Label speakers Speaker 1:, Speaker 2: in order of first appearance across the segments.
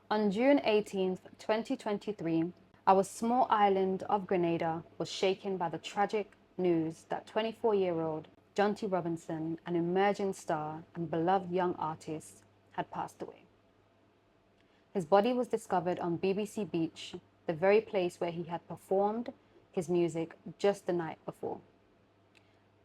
Speaker 1: On June 18th, 2023, our small island of Grenada was shaken by the tragic news that 24-year-old Jonty Robinson, an emerging star and beloved young artist, had passed away. His body was discovered on BBC Beach, the very place where he had performed his music just the night before.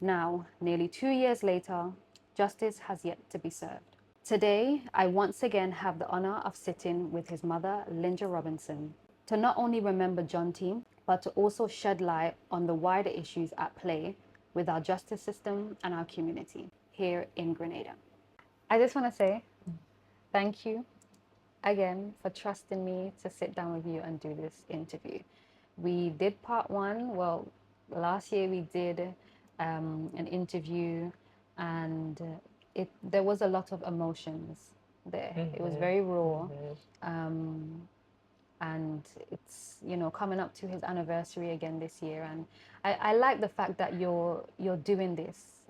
Speaker 1: Now, nearly 2 years later, justice has yet to be served. Today, I once again have the honor of sitting with his mother, Lyndra Robinson, to not only remember Jonty, but to also shed light on the wider issues at play with our justice system and our community here in Grenada. I just want to say thank you again for trusting me to sit down with you and do this interview. We did part one. Well, last year we did an interview, and there was a lot of emotions there. It was very raw, and it's coming up to his anniversary again this year, and I like the fact that you're doing this,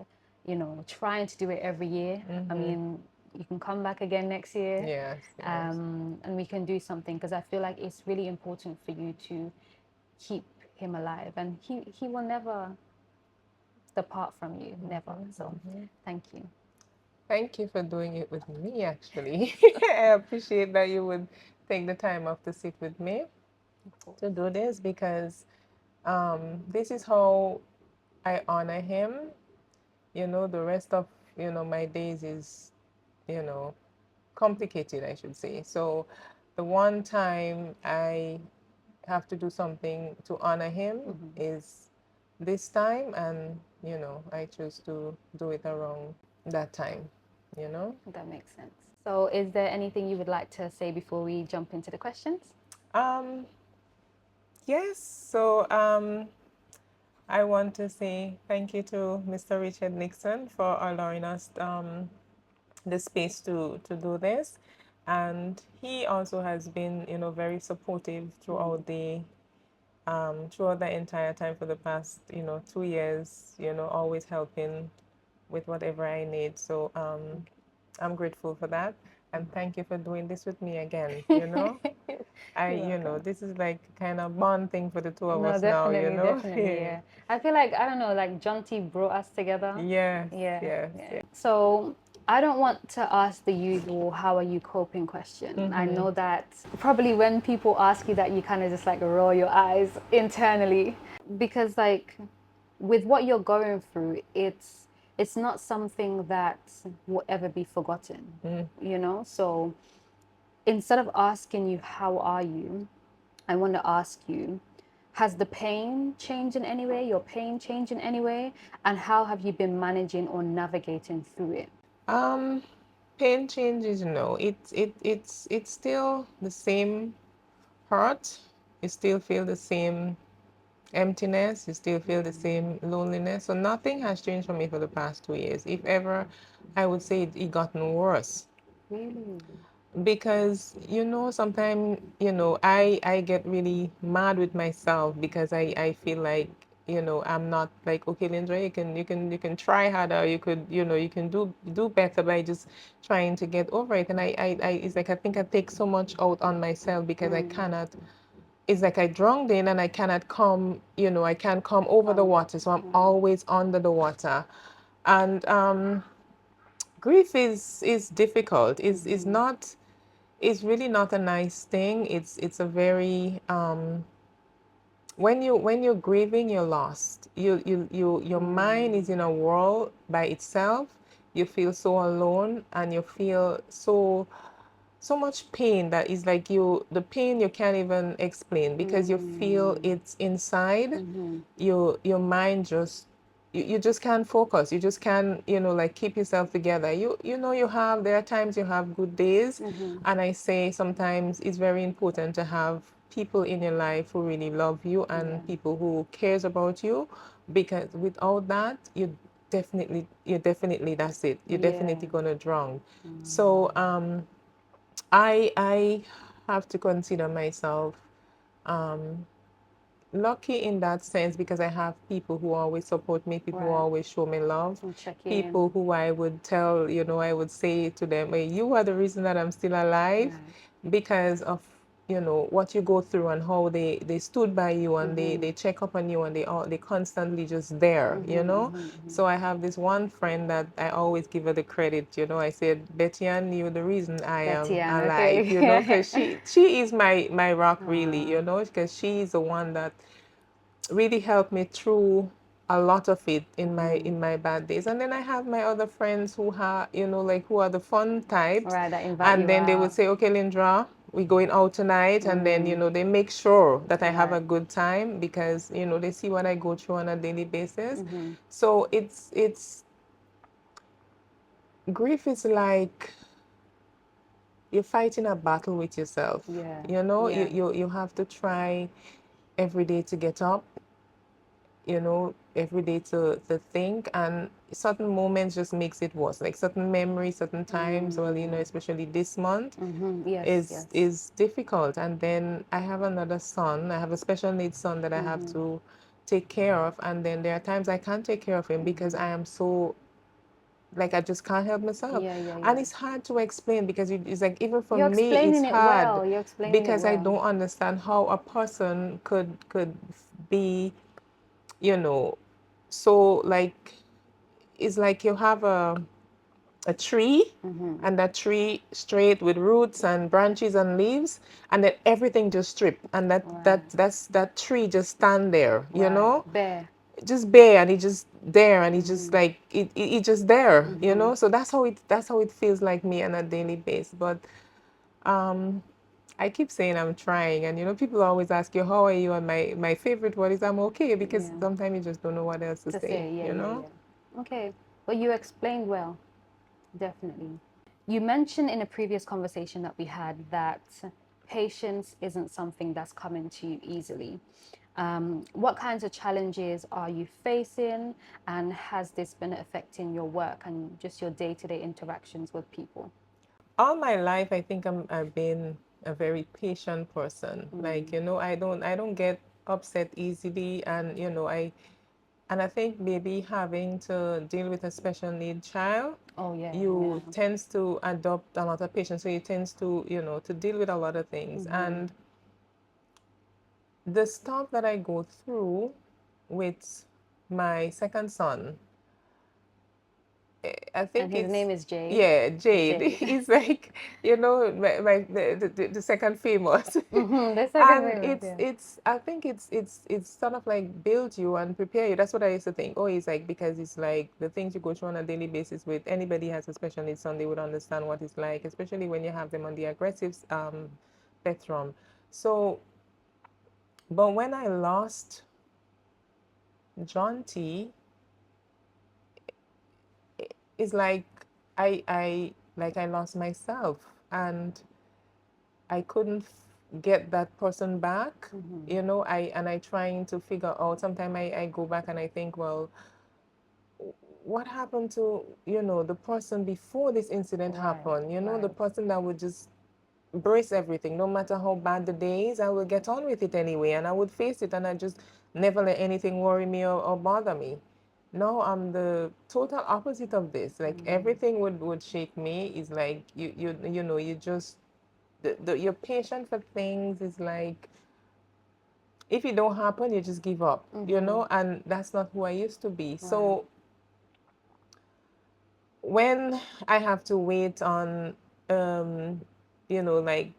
Speaker 1: trying to do it every year. I mean, you can come back again next year.
Speaker 2: Yes, yes.
Speaker 1: And we can do something, because I feel like it's really important for you to keep him alive, and he will never depart from you, never. So thank you.
Speaker 2: Thank you for doing it with me, actually. I appreciate that you would take the time off to sit with me to do this, because this is how I honor him. The rest of, my days is, complicated, I should say. So the one time I have to do something to honor him is this time, and, I choose to do it around that time,
Speaker 1: That makes sense. So is there anything you would like to say before we jump into the questions?
Speaker 2: Yes, so I want to say thank you to Mr. Richard Nixon for allowing us the space to do this. And he also has been, very supportive throughout throughout the entire time for the past, 2 years, always helping with whatever I need. So I'm grateful for that. And thank you for doing this with me again, this is like kind of bond thing for the two of
Speaker 1: No,
Speaker 2: us now,
Speaker 1: definitely, definitely, yeah. I feel like, I don't know, like Jonty brought us together.
Speaker 2: Yes,
Speaker 1: Yeah,
Speaker 2: yes,
Speaker 1: yeah.
Speaker 2: yes.
Speaker 1: So I don't want to ask the usual "how are you coping" question. I know that probably when people ask you that, you kind of just like roll your eyes internally, because like with what you're going through, it's not something that will ever be forgotten. So instead of asking you "how are you," I want to ask you, has the pain changed in any way? Your pain changed in any way? And how have you been managing or navigating through it?
Speaker 2: Um, Pain changes, it's still the same hurt. You still feel the same emptiness. You still feel the same loneliness. So nothing has changed for me for the past 2 years. If ever, I would say it gotten worse.
Speaker 1: Really?
Speaker 2: Because sometimes I get really mad with myself, because I feel like I'm not like, okay, Lyndra, you can try harder, you could you can do better by just trying to get over it. And I it's like I think I take so much out on myself, because I cannot, it's like I drowned in, and I cannot come, I can't come over the water, so I'm always under the water. And grief is difficult. Is not, it's really not a nice thing. It's a very when you're grieving, you're lost. Your mind is in a world by itself. You feel so alone, and you feel so much pain that is like the pain you can't even explain, because you feel it's inside. Your mind just, you just can't focus. You just can't, like, keep yourself together. There are times you have good days. And I say sometimes it's very important to have people in your life who really love you, and people who cares about you, because without that, you're definitely, that's it. You're definitely gonna drown. So I have to consider myself lucky in that sense, because I have people who always support me, people who always show me love, people who I would tell, I would say to them, hey, you are the reason that I'm still alive. because of what you go through and how they stood by you and they check up on you and they constantly just there. So I have this one friend that I always give her the credit. I said, Betty Ann, you're the reason I
Speaker 1: Betty
Speaker 2: am
Speaker 1: Ann,
Speaker 2: alive,
Speaker 1: okay.
Speaker 2: because she is my rock, really,
Speaker 1: Aw,
Speaker 2: because she's the one that really helped me through a lot of it in my bad days. And then I have my other friends who have, like, who are the fun types,
Speaker 1: right, that invite
Speaker 2: and
Speaker 1: you
Speaker 2: then they would
Speaker 1: out.
Speaker 2: say, okay, Lyndra, we're going out tonight, and then they make sure that I have
Speaker 1: Right.
Speaker 2: a good time, because they see what I go through on a daily basis. So it's grief is like you're fighting a battle with yourself.
Speaker 1: Yeah,
Speaker 2: You
Speaker 1: yeah.
Speaker 2: you have to try every day to get up, every day to think, and certain moments just makes it worse. Like certain memories, certain times, well, especially this month
Speaker 1: Yes,
Speaker 2: is
Speaker 1: yes.
Speaker 2: is difficult. And then I have another son. I have a special needs son that I have to take care of, and then there are times I can't take care of him because I am so, like, I just can't help myself.
Speaker 1: Yeah, yeah,
Speaker 2: And
Speaker 1: yeah.
Speaker 2: it's hard to explain, because it's like, even for
Speaker 1: You're
Speaker 2: me, it's
Speaker 1: explaining it
Speaker 2: hard,
Speaker 1: well. You're explaining it
Speaker 2: because I
Speaker 1: well.
Speaker 2: don't understand how a person could be, you know so, like, it's like you have a tree, and that tree straight with roots and branches and leaves, and then everything just strip, and
Speaker 1: Right,
Speaker 2: that tree just stand there,
Speaker 1: right. Bear.
Speaker 2: just bare, and it just there, and it just like it just there. So that's how it feels like me on a daily basis. But um I keep saying I'm trying, and people always ask you, how are you? And my favorite word is, I'm okay, because
Speaker 1: Yeah.
Speaker 2: sometimes you just don't know what else to
Speaker 1: To
Speaker 2: say,
Speaker 1: say, yeah,
Speaker 2: you
Speaker 1: yeah,
Speaker 2: know?
Speaker 1: yeah. Okay. But you explained well, definitely. You mentioned in a previous conversation that we had that patience isn't something that's coming to you easily. What kinds of challenges are you facing, and has this been affecting your work and just your day-to-day interactions with people?
Speaker 2: All my life, I think I've been a very patient person. Like, I don't get upset easily, and I think maybe having to deal with a special need child,
Speaker 1: Oh yeah, yeah.
Speaker 2: you tends to adopt a lot of patience. So you tends to deal with a lot of things. And the stuff that I go through with my second son, I
Speaker 1: And
Speaker 2: think
Speaker 1: his
Speaker 2: it's,
Speaker 1: name is Jade.
Speaker 2: yeah, Jade.
Speaker 1: Jade.
Speaker 2: He's like, the second famous.
Speaker 1: The second
Speaker 2: And
Speaker 1: favorite,
Speaker 2: it's
Speaker 1: yeah.
Speaker 2: it's I think it's sort of like build you and prepare you. That's what I used to think. Oh, it's like, because it's like the things you go through on a daily basis with anybody has a special needs son, they would understand what it's like, especially when you have them on the aggressive spectrum. So, but when I lost Jonty, it's like I lost myself, and I couldn't get that person back. I trying to figure out. Sometimes I go back and I think, well, what happened to the person before this incident
Speaker 1: Right,
Speaker 2: happened? The
Speaker 1: right.
Speaker 2: person that would just brace everything, no matter how bad the days, I will get on with it anyway, and I would face it, and I just never let anything worry me or bother me. No, I'm the total opposite of this. Like, everything would shake me. Is like you just your patience for things is like, if it don't happen, you just give up. And that's not who I used to be.
Speaker 1: Right.
Speaker 2: So when I have to wait on, like,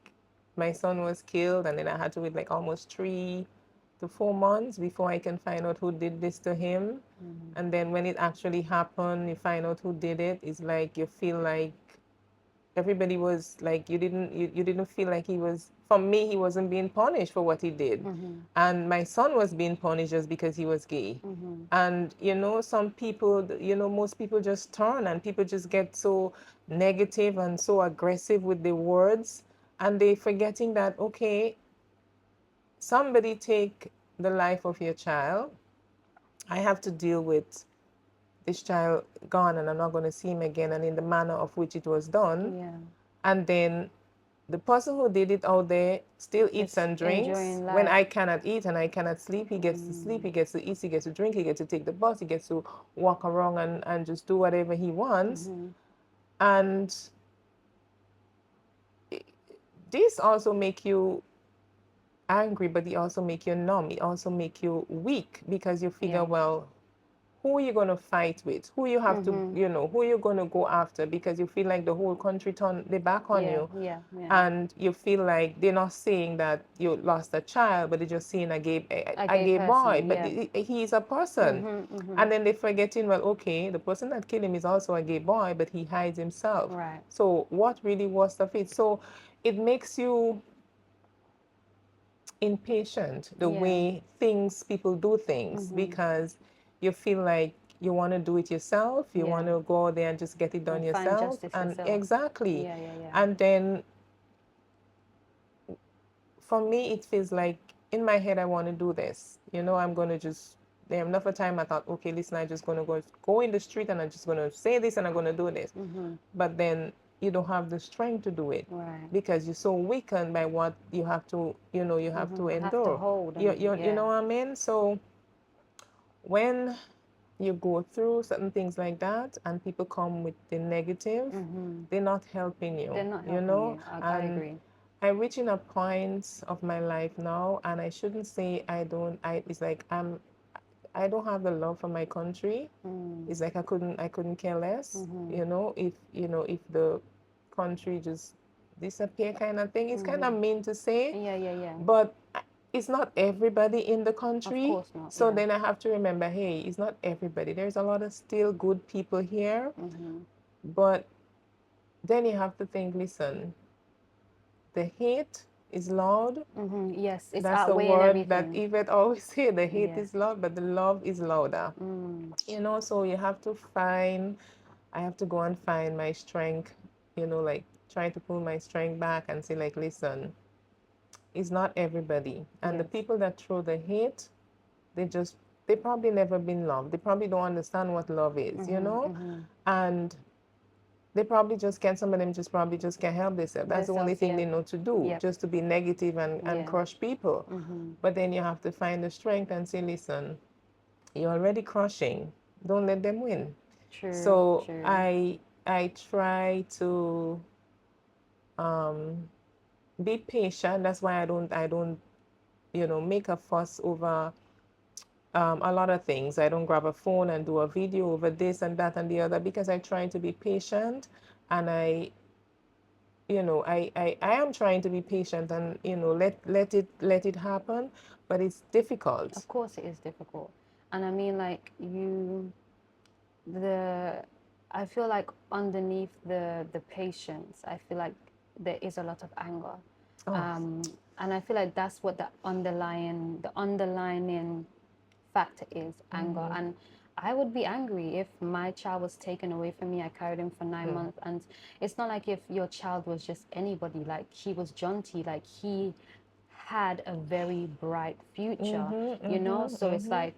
Speaker 2: my son was killed, and then I had to wait like almost 3 to 4 months before I can find out who did this to him. And then when it actually happened, you find out who did it. It's like you feel like everybody was like, you didn't feel like he was, for me, he wasn't being punished for what he did. And my son was being punished just because he was gay. And some people, most people just turn, and people just get so negative and so aggressive with the words, and they forgetting that, okay, somebody take the life of your child. I have to deal with this child gone, and I'm not going to see him again, and in the manner of which it was done.
Speaker 1: Yeah.
Speaker 2: And then the person who did it out there still eats
Speaker 1: Just
Speaker 2: and drinks.
Speaker 1: enjoying
Speaker 2: When
Speaker 1: life.
Speaker 2: I cannot eat and I cannot sleep, he gets to sleep, he gets to eat, he gets to drink, he gets to take the bus, he gets to walk around and just do whatever he wants. And this also make you angry, but it also make you numb. It also make you weak because you figure,
Speaker 1: Yeah.
Speaker 2: well, who are you going to fight with? Who you have to,
Speaker 1: Mm-hmm.
Speaker 2: who you're going to go after, because you feel like the whole country turned their back on
Speaker 1: Yeah,
Speaker 2: you.
Speaker 1: yeah, yeah.
Speaker 2: And you feel like they're not saying that you lost a child, but they're just saying
Speaker 1: A
Speaker 2: a
Speaker 1: gay
Speaker 2: gay boy,
Speaker 1: person,
Speaker 2: but
Speaker 1: yeah.
Speaker 2: he's a person.
Speaker 1: Mm-hmm, mm-hmm.
Speaker 2: And then they're forgetting, well, okay, the person that killed him is also a gay boy, but he hides himself.
Speaker 1: Right.
Speaker 2: So what really was the fit? So it makes you impatient the
Speaker 1: Yeah.
Speaker 2: way people do things,
Speaker 1: Mm-hmm.
Speaker 2: because you feel like you want to do it yourself, you want
Speaker 1: Yeah.
Speaker 2: to go there and just get it done
Speaker 1: And find
Speaker 2: yourself,
Speaker 1: justice
Speaker 2: and
Speaker 1: yourself.
Speaker 2: exactly.
Speaker 1: Yeah, yeah, yeah.
Speaker 2: And then for me it feels like in my head I want to do this, I'm going to just there enough of time I thought, okay, listen, I'm just going to go in the street and I'm just going to say this and I'm going to do this.
Speaker 1: Mm-hmm.
Speaker 2: But then you don't have the strength to do it
Speaker 1: Right.
Speaker 2: because you're so weakened by what you have to, you have to
Speaker 1: Mm-hmm. Have to
Speaker 2: endure.
Speaker 1: hold
Speaker 2: you,
Speaker 1: and
Speaker 2: you, you
Speaker 1: yeah.
Speaker 2: know what I mean? So when you go through certain things like that and people come with the negative,
Speaker 1: Mm-hmm.
Speaker 2: they're not helping
Speaker 1: They're
Speaker 2: you,
Speaker 1: not helping you. I
Speaker 2: and
Speaker 1: agree.
Speaker 2: I'm reaching a point of my life now, and I shouldn't say it's like I don't have the love for my country.
Speaker 1: Mm.
Speaker 2: It's like I couldn't care less,
Speaker 1: Mm-hmm.
Speaker 2: if the country just disappear kind of thing. It's kind
Speaker 1: Mm-hmm.
Speaker 2: of mean to say,
Speaker 1: Yeah, yeah, yeah.
Speaker 2: but it's not everybody in the
Speaker 1: Of
Speaker 2: country.
Speaker 1: course not.
Speaker 2: So
Speaker 1: Yeah.
Speaker 2: then I have to remember, hey, it's not everybody. There's a lot of still good people here,
Speaker 1: Mm-hmm.
Speaker 2: but then you have to think, listen, the hate is loud.
Speaker 1: Mm-hmm. Yes, it's
Speaker 2: That's the
Speaker 1: outweighing
Speaker 2: word that
Speaker 1: everything.
Speaker 2: Yvette always say. The hate
Speaker 1: Yeah.
Speaker 2: is loud, but the love is louder.
Speaker 1: Mm.
Speaker 2: So you have to find, I have to go and find my strength, like try to pull my strength back and say, like, listen, it's not everybody. And the
Speaker 1: Yes.
Speaker 2: people that throw the hate, they probably never been loved. They probably don't understand what love is.
Speaker 1: Mm-hmm. Mm-hmm.
Speaker 2: And they probably just can't, some of them just probably just can't help themselves. That's the only
Speaker 1: Themselves.
Speaker 2: thing
Speaker 1: Yeah.
Speaker 2: they know to do,
Speaker 1: Yep.
Speaker 2: just to be negative and
Speaker 1: Yeah.
Speaker 2: crush people.
Speaker 1: Mm-hmm.
Speaker 2: But then you have to find the strength and say, listen, you're already crushing. Don't let them win.
Speaker 1: True.
Speaker 2: So
Speaker 1: True.
Speaker 2: I try to um, be patient. That's why I don't make a fuss over a lot of things. I don't grab a phone and do a video over this and that and the other, because I try to be patient, and I am trying to be patient and let it happen, but it's difficult.
Speaker 1: Of course, it is difficult, and I mean, like the, I feel like underneath the patience, I feel like there is a lot of anger,
Speaker 2: Oh,
Speaker 1: and I feel like that's what the underlining factor is anger. And I would be angry if my child was taken away from me. I carried him for 9 months, and it's not like if your child was just anybody. Like he was Jonty, like he had a very bright future, So it's like,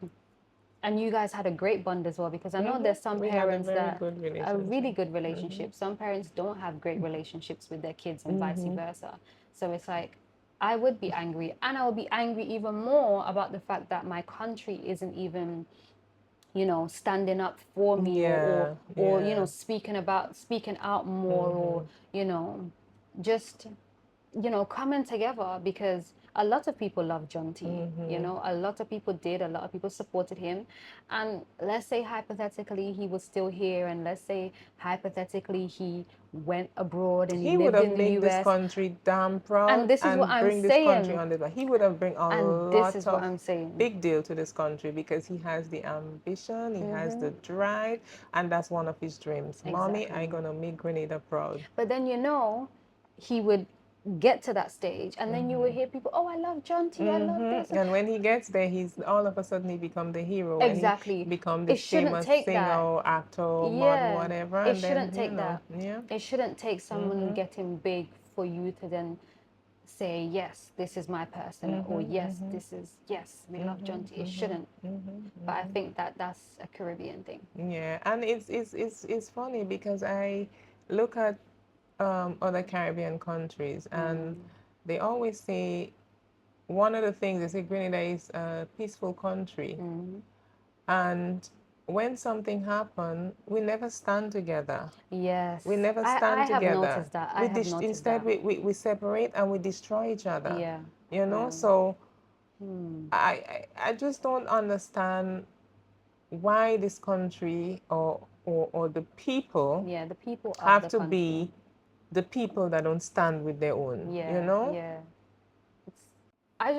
Speaker 1: and you guys had a great bond as well, because I know there's some
Speaker 2: we had a
Speaker 1: parents
Speaker 2: very
Speaker 1: that
Speaker 2: good
Speaker 1: a
Speaker 2: relationship.
Speaker 1: really good relationship. Some parents don't have great relationships with their kids, and vice versa. So it's like, I would be angry, and I would be angry even more about the fact that my country isn't even, standing up for me, or or,
Speaker 2: Yeah,
Speaker 1: or
Speaker 2: yeah.
Speaker 1: speaking out more, or just coming together, because a lot of people love John T. A lot of people did, a lot of people supported him. And let's say hypothetically he was still here, and let's say hypothetically he went abroad and he
Speaker 2: He would
Speaker 1: lived
Speaker 2: have
Speaker 1: in the
Speaker 2: made this
Speaker 1: US.
Speaker 2: country damn
Speaker 1: And
Speaker 2: proud
Speaker 1: this is what
Speaker 2: and
Speaker 1: I'm
Speaker 2: bring this country
Speaker 1: saying.
Speaker 2: on the. He would have bring a
Speaker 1: And this
Speaker 2: lot
Speaker 1: is what
Speaker 2: of
Speaker 1: I'm saying.
Speaker 2: big deal to this country, because he has the ambition, he has the drive, and that's one of his dreams. Mommy, I
Speaker 1: Exactly.
Speaker 2: gonna make Grenada proud.
Speaker 1: But then, he would get to that stage, and then you would hear people, oh, I love John T, I love this.
Speaker 2: And when he gets there, he's all of a sudden he become the hero, and he
Speaker 1: Exactly.
Speaker 2: become
Speaker 1: It
Speaker 2: this
Speaker 1: shouldn't
Speaker 2: famous
Speaker 1: take that.
Speaker 2: singer, actor, model,
Speaker 1: Yeah.
Speaker 2: whatever,
Speaker 1: It
Speaker 2: and then
Speaker 1: shouldn't take that.
Speaker 2: yeah.
Speaker 1: It shouldn't take someone getting big for you to then say, yes, this is my person, or yes, yes, we love John T. It shouldn't. But I think that that's a Caribbean thing.
Speaker 2: Yeah, and it's funny because I look at other Caribbean countries, and they always say one of the things they say Grenada is a peaceful country, and when something happens, we never stand together. We
Speaker 1: Yes,
Speaker 2: never
Speaker 1: I
Speaker 2: stand
Speaker 1: have
Speaker 2: together.
Speaker 1: noticed that. I have noticed
Speaker 2: Instead,
Speaker 1: that.
Speaker 2: we separate and we destroy each other.
Speaker 1: Yeah,
Speaker 2: You know,
Speaker 1: yeah.
Speaker 2: so
Speaker 1: Hmm.
Speaker 2: I just don't understand why this country or the people
Speaker 1: Yeah, the people of
Speaker 2: have
Speaker 1: the
Speaker 2: to
Speaker 1: country.
Speaker 2: be the people that don't stand with their own, you
Speaker 1: Yeah,
Speaker 2: know?
Speaker 1: yeah. It's I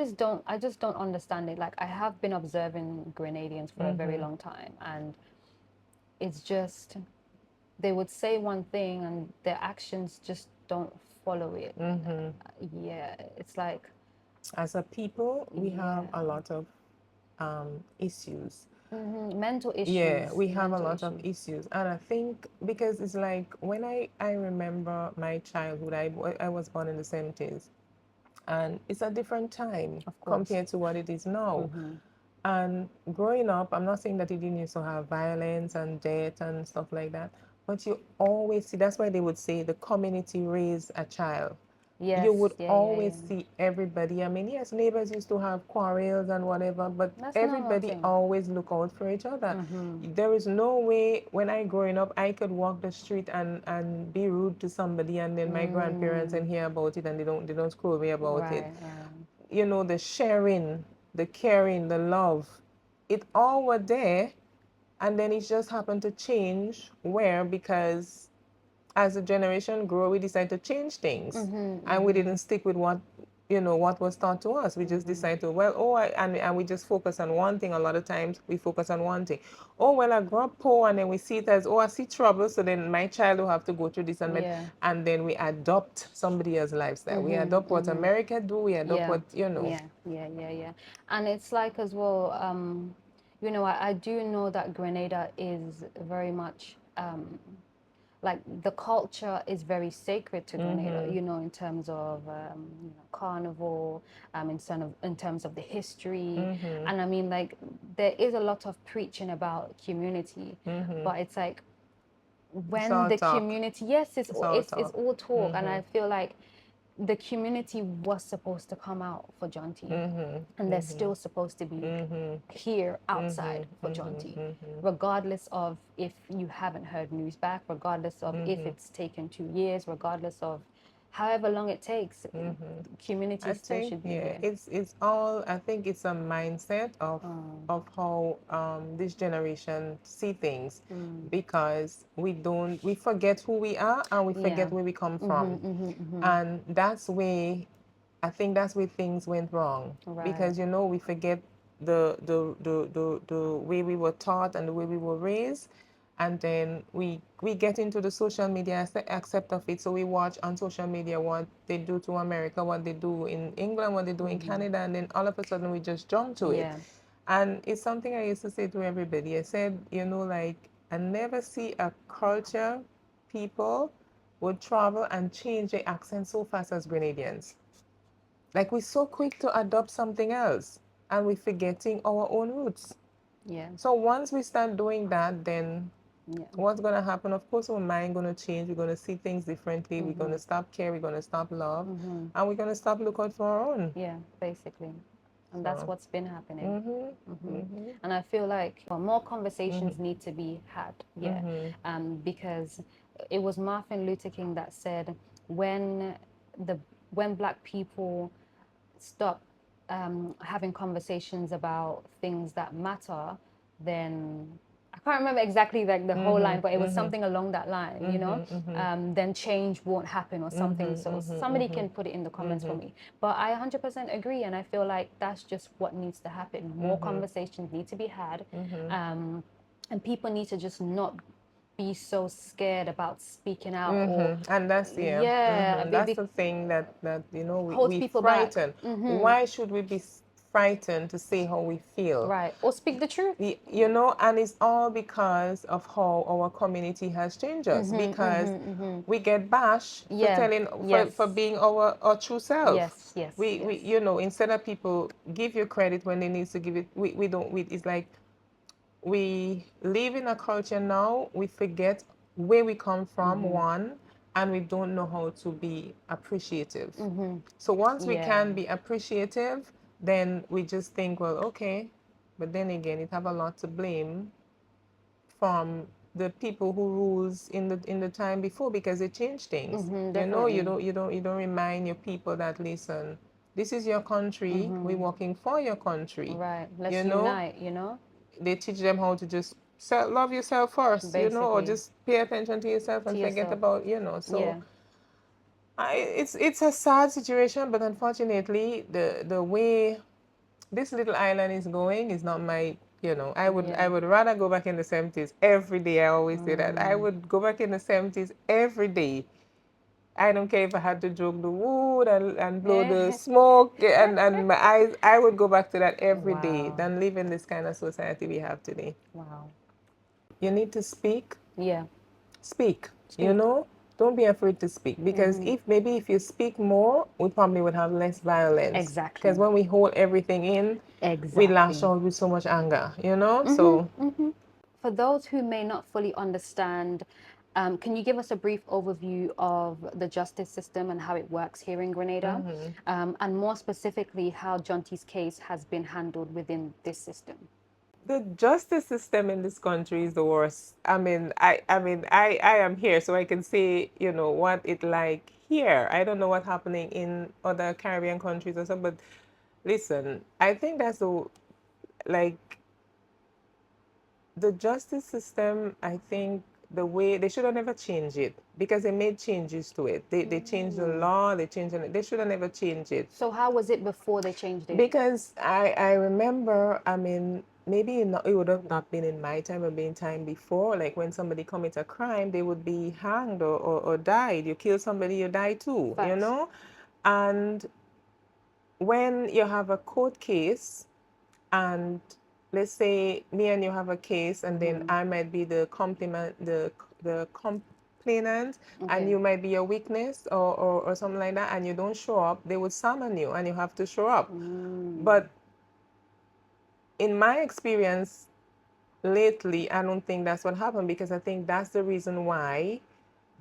Speaker 1: just don't understand it. Like I have been observing Grenadians for a very
Speaker 2: Mm-hmm.
Speaker 1: long time, and it's just they would say one thing and their actions just don't follow it.
Speaker 2: Mm-hmm.
Speaker 1: Yeah, it's like
Speaker 2: As a people, we have
Speaker 1: yeah.
Speaker 2: a lot of issues.
Speaker 1: Mental
Speaker 2: Yeah,
Speaker 1: issues,
Speaker 2: we have a
Speaker 1: mental
Speaker 2: lot of
Speaker 1: issues.
Speaker 2: issues. And I think because it's like when I remember my childhood, I was born in the 70s. And it's a different time
Speaker 1: Of course.
Speaker 2: compared to what it is now.
Speaker 1: Mm-hmm.
Speaker 2: And growing up, I'm not saying that it didn't used to have violence and death and stuff like that, but you always see, that's why they would say the community raised a child. You
Speaker 1: Yes,
Speaker 2: would
Speaker 1: yeah, yeah,
Speaker 2: always
Speaker 1: yeah.
Speaker 2: see everybody. I mean, yes, neighbors used to have quarrels and whatever, but
Speaker 1: That's normal
Speaker 2: everybody
Speaker 1: thing.
Speaker 2: always look out for each other.
Speaker 1: Mm-hmm.
Speaker 2: There is no way when I growing up I could walk the street and be rude to somebody and then my grandparents and hear about it and they don't scold me about it.
Speaker 1: Right, right.
Speaker 2: You know, the sharing, the caring, the love, it all were there, and then it just happened to change where because as the generation grew, we decided to change things,
Speaker 1: Mm-hmm,
Speaker 2: and we
Speaker 1: mm-hmm,
Speaker 2: didn't stick with what was taught to us. We just
Speaker 1: mm-hmm.
Speaker 2: decided to and we just focus on one thing. A lot of times we focus on one thing. Oh well, I grew up poor, and then we see it as I see trouble, so then my child will have to go through this
Speaker 1: Yeah.
Speaker 2: and then we adopt somebody else's lifestyle. We
Speaker 1: Mm-hmm,
Speaker 2: adopt what
Speaker 1: mm-hmm.
Speaker 2: America do. We adopt
Speaker 1: Yeah,
Speaker 2: what.
Speaker 1: yeah, yeah, yeah, yeah. And it's like as well, I do know that Grenada is very much like the culture is very sacred to Grenada,
Speaker 2: Mhm.
Speaker 1: in terms of carnival, in terms of the history,
Speaker 2: Mhm.
Speaker 1: and I mean like there is a lot of preaching about community,
Speaker 2: Mhm.
Speaker 1: but it's like
Speaker 2: It's
Speaker 1: when
Speaker 2: all
Speaker 1: the
Speaker 2: talk.
Speaker 1: community, yes,
Speaker 2: It's all
Speaker 1: it's
Speaker 2: talk.
Speaker 1: all talk, and I
Speaker 2: Mhm.
Speaker 1: feel like the community was supposed to come out for Jonty,
Speaker 2: Mhm.
Speaker 1: and they're
Speaker 2: Mhm.
Speaker 1: still supposed to be
Speaker 2: Mhm.
Speaker 1: here outside
Speaker 2: Mhm.
Speaker 1: for
Speaker 2: Mhm.
Speaker 1: Jonty,
Speaker 2: Mhm.
Speaker 1: regardless of if you haven't heard news back, regardless of if
Speaker 2: Mhm.
Speaker 1: it's taken 2 years, regardless of however long it takes,
Speaker 2: Mhm.
Speaker 1: community
Speaker 2: I
Speaker 1: still
Speaker 2: think
Speaker 1: should be
Speaker 2: yeah,
Speaker 1: here.
Speaker 2: it's all. I think it's a mindset
Speaker 1: Um,
Speaker 2: of how this generation see things,
Speaker 1: mm,
Speaker 2: because we forget who we are and we
Speaker 1: yeah.
Speaker 2: forget where we come
Speaker 1: Mm-hmm,
Speaker 2: from,
Speaker 1: mm-hmm, mm-hmm.
Speaker 2: and that's where I think that's where things went wrong,
Speaker 1: Right.
Speaker 2: because we forget the way we were taught and the way we were raised, and then we get into the social media accept of it, so we watch on social media what they do to America, what they do in England, what they do in
Speaker 1: Mm-hmm.
Speaker 2: Canada, and then all of a sudden we just jump to it.
Speaker 1: Yeah.
Speaker 2: And it's something I used to say to everybody. I said, like, I never see a culture people would travel and change their accent so fast as Grenadians. Like, we're so quick to adopt something else and we're forgetting our own roots.
Speaker 1: Yeah.
Speaker 2: So once we start doing that, then
Speaker 1: Yeah.
Speaker 2: what's going to happen? Of course, our mind going to change. We're going to see things differently. We're going
Speaker 1: Mm-hmm.
Speaker 2: to stop care. We're going to stop love.
Speaker 1: Mm-hmm.
Speaker 2: And we're going to stop looking for our own.
Speaker 1: Yeah, basically. And that's
Speaker 2: So,
Speaker 1: what's been happening.
Speaker 2: mm-hmm,
Speaker 1: Hmm.
Speaker 2: mm-hmm,
Speaker 1: And I feel like more
Speaker 2: mm-hmm,
Speaker 1: conversations need to be had, yeah,
Speaker 2: mm-hmm,
Speaker 1: because it was Martin Luther King that said when the when Black people stop having conversations about things that matter, then I can't remember exactly like the whole
Speaker 2: mm-hmm,
Speaker 1: line, but it was
Speaker 2: mm-hmm,
Speaker 1: something along that line,
Speaker 2: mm-hmm,
Speaker 1: then change won't happen or something.
Speaker 2: mm-hmm,
Speaker 1: So somebody
Speaker 2: mm-hmm,
Speaker 1: can put it in the comments for
Speaker 2: mm-hmm,
Speaker 1: me. But I 100% agree, and I feel like that's just what needs to happen. More
Speaker 2: mm-hmm,
Speaker 1: conversations need to be had,
Speaker 2: mm-hmm,
Speaker 1: and people need to just not be so scared about speaking out or
Speaker 2: mm-hmm. And that's yeah,
Speaker 1: yeah,
Speaker 2: that's the thing that
Speaker 1: holds
Speaker 2: we
Speaker 1: people back.
Speaker 2: frighten. Why should we be frightened to say how we feel?
Speaker 1: Right. Or speak the truth.
Speaker 2: And it's all because of how our community has changed us, because we get bashed for
Speaker 1: Yeah.
Speaker 2: telling for
Speaker 1: Yes.
Speaker 2: being our true self.
Speaker 1: Yes. Yes.
Speaker 2: We
Speaker 1: Yes.
Speaker 2: instead of people give you credit when they need to give it, we don't it's like we live in a culture now, we forget where we come from, one, and we don't know how to be appreciative. So once we
Speaker 1: Yeah.
Speaker 2: can be appreciative, then we just think, well, okay, but then again, it have a lot to blame from the people who rules in the time before, because they change things. You know,
Speaker 1: Definitely.
Speaker 2: you don't remind your people that, listen, this is your country. We're working for your country.
Speaker 1: Right. Let's
Speaker 2: You know,
Speaker 1: unite, you know?
Speaker 2: they teach them how to just love yourself first, you know, or
Speaker 1: Basically.
Speaker 2: just pay attention to yourself
Speaker 1: To
Speaker 2: and forget
Speaker 1: yourself.
Speaker 2: about, you know. So
Speaker 1: Yeah.
Speaker 2: it's a sad situation, but unfortunately, the way this little island is going is not my, you know, I
Speaker 1: Yeah.
Speaker 2: would rather go back in the 70s every day. I always say that. I would go back in the 70s every day. I don't care if I had to joke the wood and blow the smoke and my eyes. I would go back to that every day
Speaker 1: Wow.
Speaker 2: than live in this kind of society we have today.
Speaker 1: Wow.
Speaker 2: You need to speak,
Speaker 1: Yeah.
Speaker 2: speak, you
Speaker 1: Speak.
Speaker 2: know? Don't be afraid to speak, because if you speak more, we probably would have less violence. Because
Speaker 1: Exactly.
Speaker 2: when we hold everything in, we lash
Speaker 1: Exactly.
Speaker 2: out with so much anger, you know? So
Speaker 1: For those who may not fully understand, can you give us a brief overview of the justice system and how it works here in Grenada? And more specifically, how Jonty's case has been handled within this system?
Speaker 2: the justice system in this country is the worst. I am here, so I can say, you know, what it like here. I don't know what's happening in other Caribbean countries or so, but listen, I think that's the, like, the justice system, I think the way they should have never changed it, because they made changes to it. They changed the law, they changed it. They should have never changed it.
Speaker 1: So, how was it before they changed it?
Speaker 2: Because I remember, I mean, maybe it would have not been in my time, or been time before. Like when somebody commits a crime, they would be hanged or died. You kill somebody, you die too, you
Speaker 1: Facts.
Speaker 2: know? And when you have a court case, and let's say me and you have a case, and then I might be the complainant, and
Speaker 1: Okay.
Speaker 2: you might be a witness or something like that, and you don't show up, they would summon you and you have to show up. But in my experience lately, I don't think that's what happened, because I think that's the reason why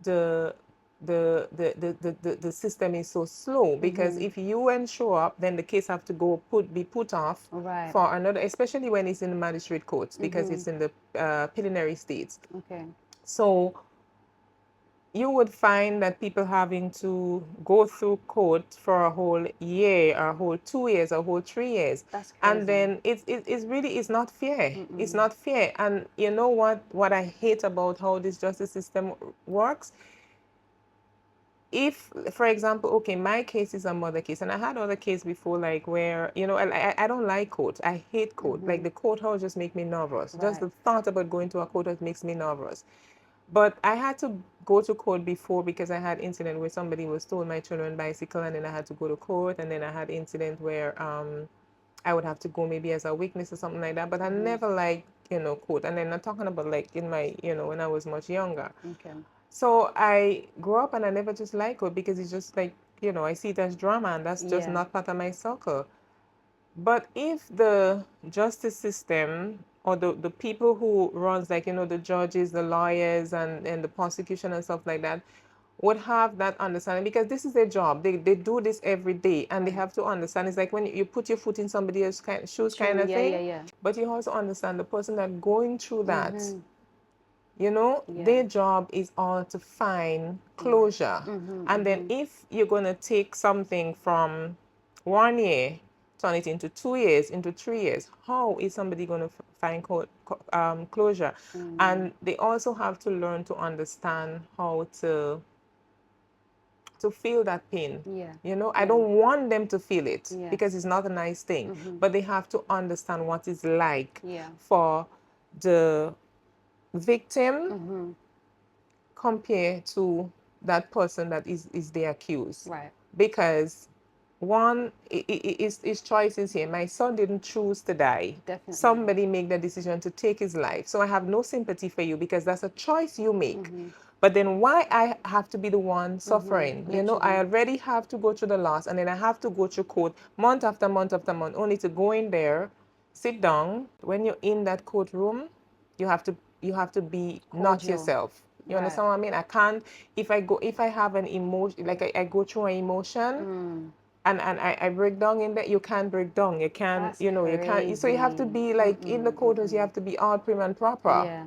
Speaker 2: the the system is so slow, because if you won't show up, then the case have to be put off
Speaker 1: Right.
Speaker 2: for another, especially when it's in the magistrate courts, because it's in the plenary states.
Speaker 1: Okay.
Speaker 2: So you would find that people having to go through court for a whole year, or a whole 2 years, or a whole 3 years.
Speaker 1: That's
Speaker 2: And
Speaker 1: crazy.
Speaker 2: then it's really, it's not fair. It's not fair. And you know what I hate about how this justice system works? If, for example, okay, my case is a murder case, and I had other case before, like where, you know, I don't like court. I hate court. Like the courthouse just make me nervous. Just
Speaker 1: Right.
Speaker 2: the thought about going to a courthouse makes me nervous. But I had to go to court before, because I had incident where somebody was stole my children bicycle, and then I had to go to court, and then I had incident where I would have to go maybe as a witness or something like that. But I never like, you know, court. And then I'm talking about like in my, you know, when I was much younger.
Speaker 1: Okay.
Speaker 2: So I grew up and I never just like it, because it's just like, you know, I see it as drama, and that's just
Speaker 1: Yeah.
Speaker 2: not part of my circle. But if the justice system, or the people who runs, like, you know, the judges, the lawyers, and the prosecution and stuff like that, would have that understanding, because this is their job. They do this every day, and they
Speaker 1: Right.
Speaker 2: have to understand. It's like when you put your foot in somebody else's shoes, kind
Speaker 1: True.
Speaker 2: of
Speaker 1: Yeah. Yeah.
Speaker 2: thing.
Speaker 1: Yeah.
Speaker 2: But you also understand the person that going through that, you know,
Speaker 1: Yeah.
Speaker 2: their job is all to find
Speaker 1: Yeah.
Speaker 2: closure. And then if you're going to take something from 1 year, turn it into 2 years, into 3 years, how is somebody going to find closure? And they also have to learn to understand how to feel that pain.
Speaker 1: Yeah.
Speaker 2: You know, I
Speaker 1: Yeah.
Speaker 2: don't want them to feel it,
Speaker 1: Yeah.
Speaker 2: because it's not a nice thing. But they have to understand what it's like
Speaker 1: Yeah.
Speaker 2: for the victim compared to that person that is the accused.
Speaker 1: Right.
Speaker 2: Because one, his choices here. My son didn't choose to die.
Speaker 1: Definitely.
Speaker 2: Somebody make the decision to take his life. So I have no sympathy for you, because that's a choice you make. But then why I have to be the one suffering? You know, I
Speaker 1: Literally.
Speaker 2: already have to go through the loss, and then I have to go through court month after month after month, only to go in there, sit down. When you're in that courtroom, you have to be not
Speaker 1: Cordial.
Speaker 2: yourself. You
Speaker 1: Right.
Speaker 2: understand what I mean? I can't, if I have an emotion, like I go through an emotion, and I break down in that. You can't break down. You can't,
Speaker 1: That's
Speaker 2: you can't. So you have to
Speaker 1: crazy.
Speaker 2: be like in the courthouse. You have to be all prim and proper.
Speaker 1: Yeah.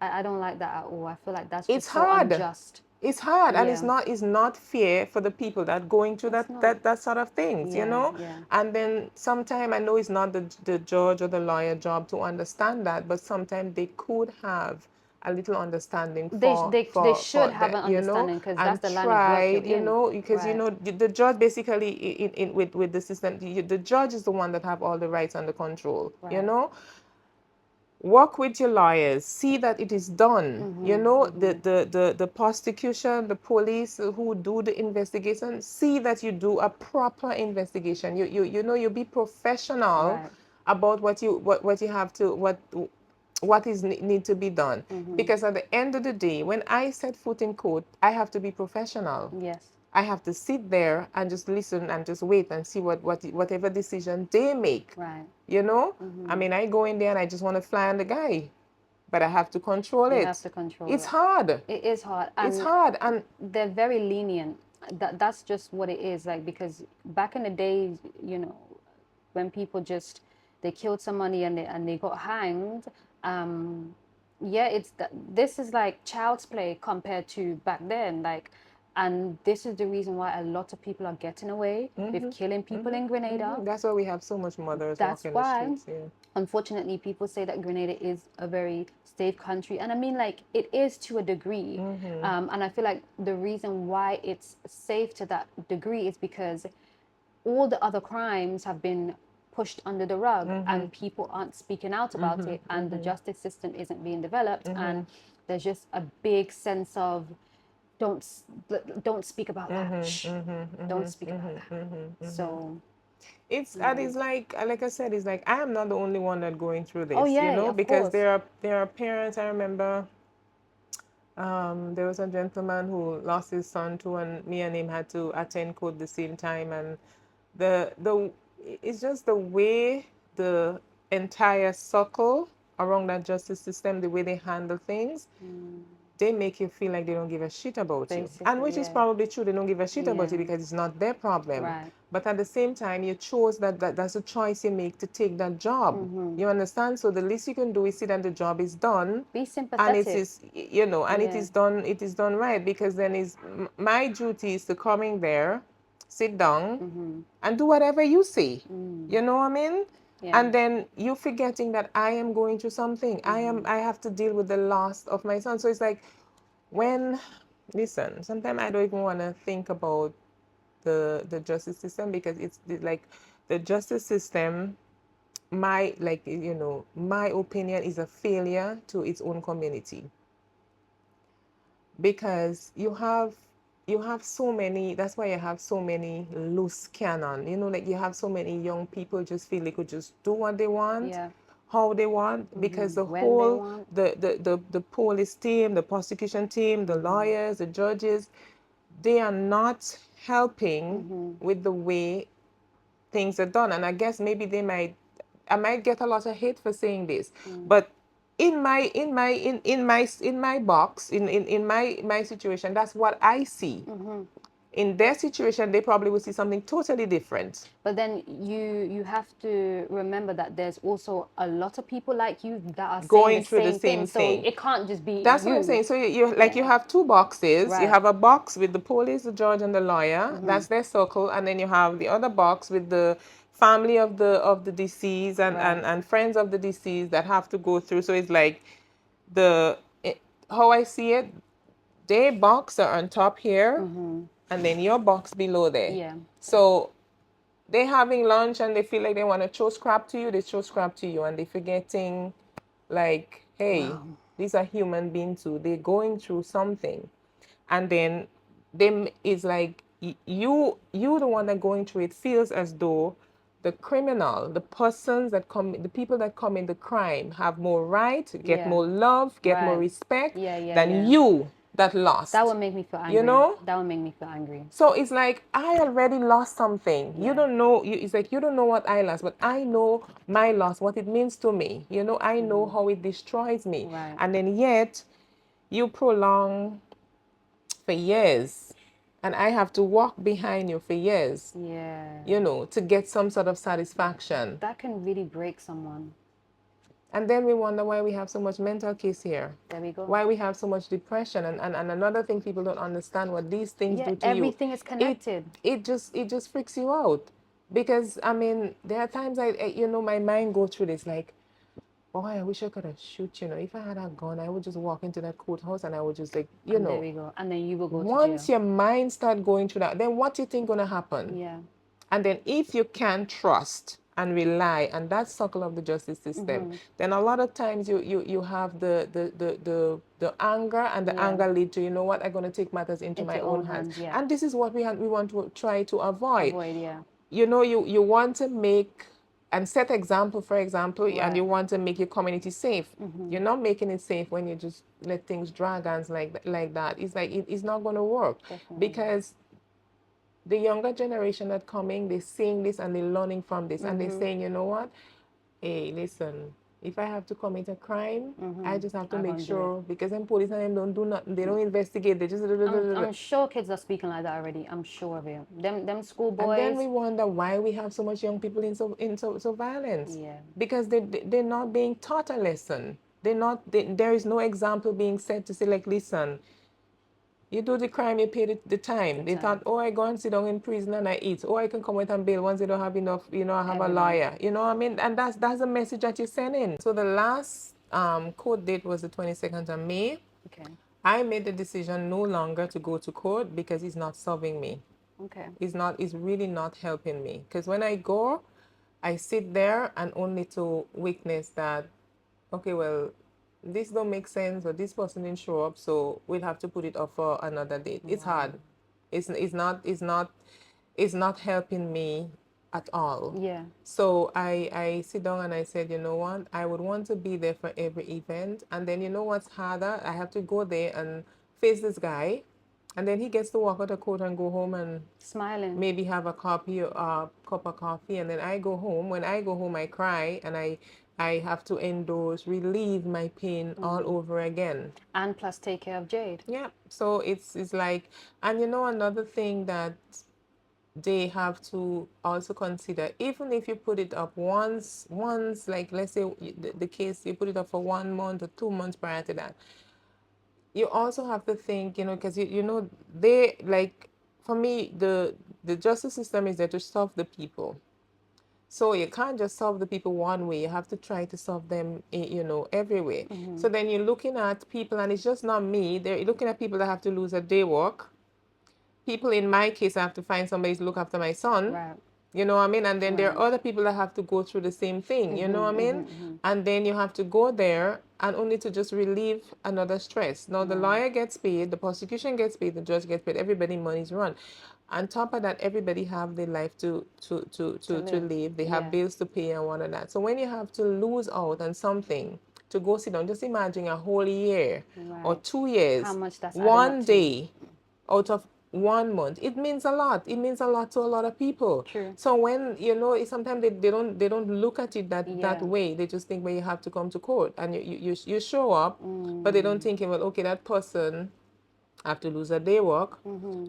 Speaker 1: I don't like that at all. I feel like that's
Speaker 2: It's
Speaker 1: just so
Speaker 2: hard.
Speaker 1: unjust.
Speaker 2: It's hard, and
Speaker 1: Yeah.
Speaker 2: it's not fair for the people that going through
Speaker 1: It's not.
Speaker 2: that sort of things,
Speaker 1: Yeah. Yeah.
Speaker 2: And then sometimes I know it's not the judge or the lawyer job to understand that, but sometimes they could have a little understanding
Speaker 1: They should
Speaker 2: for
Speaker 1: have an
Speaker 2: that,
Speaker 1: understanding because that's
Speaker 2: and
Speaker 1: the line of work you're
Speaker 2: tried,
Speaker 1: in.
Speaker 2: because
Speaker 1: Right.
Speaker 2: the judge basically with the system, the judge is the one that have all the rights under control,
Speaker 1: Right.
Speaker 2: Work with your lawyers, see that it is done. The prosecution, the police who do the investigation, see that you do a proper investigation. You be professional
Speaker 1: Right.
Speaker 2: about what you have to what is need to be done. Because at the end of the day, when I set foot in court, I have to be professional.
Speaker 1: Yes.
Speaker 2: I have to sit there and just listen and just wait and see whatever decision they make.
Speaker 1: Right.
Speaker 2: I mean, I go in there and I just want to fly on the guy, but I have to control
Speaker 1: You have
Speaker 2: it.
Speaker 1: to control
Speaker 2: It's
Speaker 1: it.
Speaker 2: hard.
Speaker 1: It is hard,
Speaker 2: It's
Speaker 1: and
Speaker 2: hard. And
Speaker 1: they're very lenient. That's just what it is. Like, because back in the days, when people just they killed somebody and they got hanged. Yeah, this is like child's play compared to back then. Like, and this is the reason why a lot of people are getting away with killing people in Grenada.
Speaker 2: that's why we have so much mothers
Speaker 1: That's
Speaker 2: walking the
Speaker 1: why,
Speaker 2: streets. Yeah.
Speaker 1: unfortunately, people say that Grenada is a very safe country, and I mean, like, it is to a degree. And I feel like the reason why it's safe to that degree is because all the other crimes have been pushed under the rug, and people aren't speaking out about it, and the justice system isn't being developed, and there's just a big sense of don't don't speak about that. Shh, don't speak about that. So
Speaker 2: It's like I said, it's like I am not the only one that going through
Speaker 1: oh
Speaker 2: this,
Speaker 1: yeah, of
Speaker 2: because
Speaker 1: course.
Speaker 2: there are parents. I remember there was a gentleman who lost his son too, and me and him had to attend court the same time, and the it's just the way the entire circle around that justice system, the way they handle things, they make you feel like they don't give a shit about you. And
Speaker 1: Basically,
Speaker 2: which is
Speaker 1: yeah.
Speaker 2: probably true, they don't give a shit about you
Speaker 1: Yeah.
Speaker 2: because it's not their problem.
Speaker 1: Right.
Speaker 2: But at the same time, you chose that's a choice you make to take that job. You understand? So the least you can do is see that the job is done,
Speaker 1: Be
Speaker 2: and it
Speaker 1: sympathetic.
Speaker 2: is, and
Speaker 1: Yeah.
Speaker 2: it is done right, because then is my duty is to come in there, sit down, and do whatever you say. You know what I mean?
Speaker 1: Yeah.
Speaker 2: And then you forgetting that I am going through something. I have to deal with the loss of my son. So it's like, when listen, sometimes I don't even want to think about the justice system, because like the justice system, my opinion, is a failure to its own community, because you have so many. That's why you have so many loose cannon, like you have so many young people just feel they could just do what they want,
Speaker 1: Yeah.
Speaker 2: how they want, because the
Speaker 1: When they
Speaker 2: whole
Speaker 1: want.
Speaker 2: the police team, the prosecution team, the lawyers, the judges, they are not helping with the way things are done. And I guess maybe I might get a lot of hate for saying this, but in my box, in my situation, that's what I see. In their situation, they probably would see something totally different.
Speaker 1: But then you have to remember that there's also a lot of people like you that are saying the
Speaker 2: Going through the
Speaker 1: same thing.
Speaker 2: same
Speaker 1: So
Speaker 2: thing.
Speaker 1: it can't just be
Speaker 2: That's what I'm
Speaker 1: you.
Speaker 2: saying. So you
Speaker 1: Yeah.
Speaker 2: have two boxes. You
Speaker 1: Right.
Speaker 2: have a box with the police, the judge, and the lawyer. That's their circle, and then you have the other box with the family of the deceased,
Speaker 1: Right.
Speaker 2: and friends of the deceased that have to go through. So it's like the it, how I see it, their box are on top here, and then your box below there.
Speaker 1: Yeah.
Speaker 2: So they having lunch and they feel like they want to throw scrap to you, they throw scrap to you, and they forgetting, like, hey,
Speaker 1: Wow.
Speaker 2: these are human beings too. They're going through something, and then them is like you the one that going through it feels as though the criminal, the persons that come, the people that commit the crime have more right, get
Speaker 1: Yeah.
Speaker 2: more love, get more
Speaker 1: Right.
Speaker 2: respect
Speaker 1: Yeah. Yeah.
Speaker 2: than
Speaker 1: Yeah.
Speaker 2: you that
Speaker 1: That
Speaker 2: lost.
Speaker 1: would make me feel
Speaker 2: You
Speaker 1: angry.
Speaker 2: know?
Speaker 1: That would make me feel angry.
Speaker 2: So it's like I already lost something. You
Speaker 1: Yeah.
Speaker 2: don't know. It's like you don't know what I lost, but I know my loss, what it means to me. I know how it destroys me.
Speaker 1: Right.
Speaker 2: And then yet, you prolong for years, and I have to walk behind you for years,
Speaker 1: Yeah.
Speaker 2: you know, to get some sort of satisfaction.
Speaker 1: That can really break someone.
Speaker 2: And then we wonder why we have so much mental case here.
Speaker 1: There we go.
Speaker 2: Why we have so much depression. And another thing people don't understand what these things
Speaker 1: Yeah,
Speaker 2: do to you.
Speaker 1: everything is
Speaker 2: It
Speaker 1: connected.
Speaker 2: it just freaks you out. Because I mean, there are times you know, my mind goes through this like, boy, I wish I could have shoot, you know. If I had a gun, I would just walk into that courthouse and I would just like, you
Speaker 1: And there
Speaker 2: know,
Speaker 1: we go. And then you will go to
Speaker 2: once
Speaker 1: jail.
Speaker 2: your mind start going through that, then what you think gonna happen?
Speaker 1: Yeah.
Speaker 2: And then if you can trust and rely and that circle of the justice system, then a lot of times you have the anger, and the
Speaker 1: Yeah.
Speaker 2: anger lead to, you know what, I'm going to take matters into
Speaker 1: Into
Speaker 2: my
Speaker 1: your
Speaker 2: own
Speaker 1: own
Speaker 2: hands.
Speaker 1: hands, yeah.
Speaker 2: And this is what we want to try to avoid.
Speaker 1: Avoid, yeah.
Speaker 2: You know, you want to make and set example, for example, and
Speaker 1: Right.
Speaker 2: you want to make your community safe. You're not making it safe when you just let things drag on like that. It's like it's not going to work.
Speaker 1: Definitely.
Speaker 2: Because the younger generation that coming, they're seeing this and they're learning from this, and they're saying, you know what, hey, listen, if I have to commit a crime, I just have to
Speaker 1: I'm
Speaker 2: make
Speaker 1: gonna do
Speaker 2: sure, because them police and them don't do nothing, they don't investigate, they just
Speaker 1: I'm sure kids are speaking like that already. I'm sure of it. Them
Speaker 2: and then
Speaker 1: schoolboys.
Speaker 2: we wonder why we have so much young people in so violence.
Speaker 1: Yeah.
Speaker 2: Because they're not being taught a lesson. There is no example being set to say like, listen, you do the crime, you pay the time. They thought, oh, I go and sit down in prison and I eat. Oh, I can come out and bail once they don't have enough, you know, I have a lawyer. You know what I mean? And that's a message that you're sending. So the last court date was the 22nd of May.
Speaker 1: Okay.
Speaker 2: I made the decision no longer to go to court because it's not serving me.
Speaker 1: Okay.
Speaker 2: It's really not helping me. Because when I go, I sit there and only to witness that, okay, well, this don't make sense, or this person didn't show up, so we'll have to put it off for another date. It's hard. It's not helping me at all.
Speaker 1: Yeah.
Speaker 2: So I sit down and I said, you know what, I would want to be there for every event. And then you know what's harder? I have to go there and face this guy, and then he gets to walk out of court and go home and
Speaker 1: Smiling.
Speaker 2: maybe have a cup of coffee, and then I go home. When I go home, I cry, and I have to endorse, relieve my pain all over again.
Speaker 1: And plus take care of Jade.
Speaker 2: Yeah. So it's like, and you know, another thing that they have to also consider, even if you put it up once, like let's say the case, you put it up for 1 month or 2 months prior to that, you also have to think, you know, because you know, they like, for me, the justice system is there to serve the people. So you can't just solve the people one way. You have to try to solve them, you know, every way. So then you're looking at people, and it's just not me. They're looking at people that have to lose a day work. People in my case, I have to find somebody to look after my son.
Speaker 1: Right.
Speaker 2: You know what I mean? And then there are other people that have to go through the same thing. You know what I mean? And then you have to go there and only to just relieve another stress. Now the lawyer gets paid, the prosecution gets paid, the judge gets paid, everybody money's run. On top of that, everybody have their life to live. They have bills to pay and all of that. So when you have to lose out on something to go sit down, just imagine a whole year or 2 years,
Speaker 1: How much that's adding
Speaker 2: one
Speaker 1: up to.
Speaker 2: day out of 1 month. It means a lot. It means a lot to a lot of people.
Speaker 1: True.
Speaker 2: So when, you know, sometimes they don't look at it that
Speaker 1: Yeah.
Speaker 2: way. They just think, well, you have to come to court, and you show up, but they don't think, well, okay, that person have to lose a day work.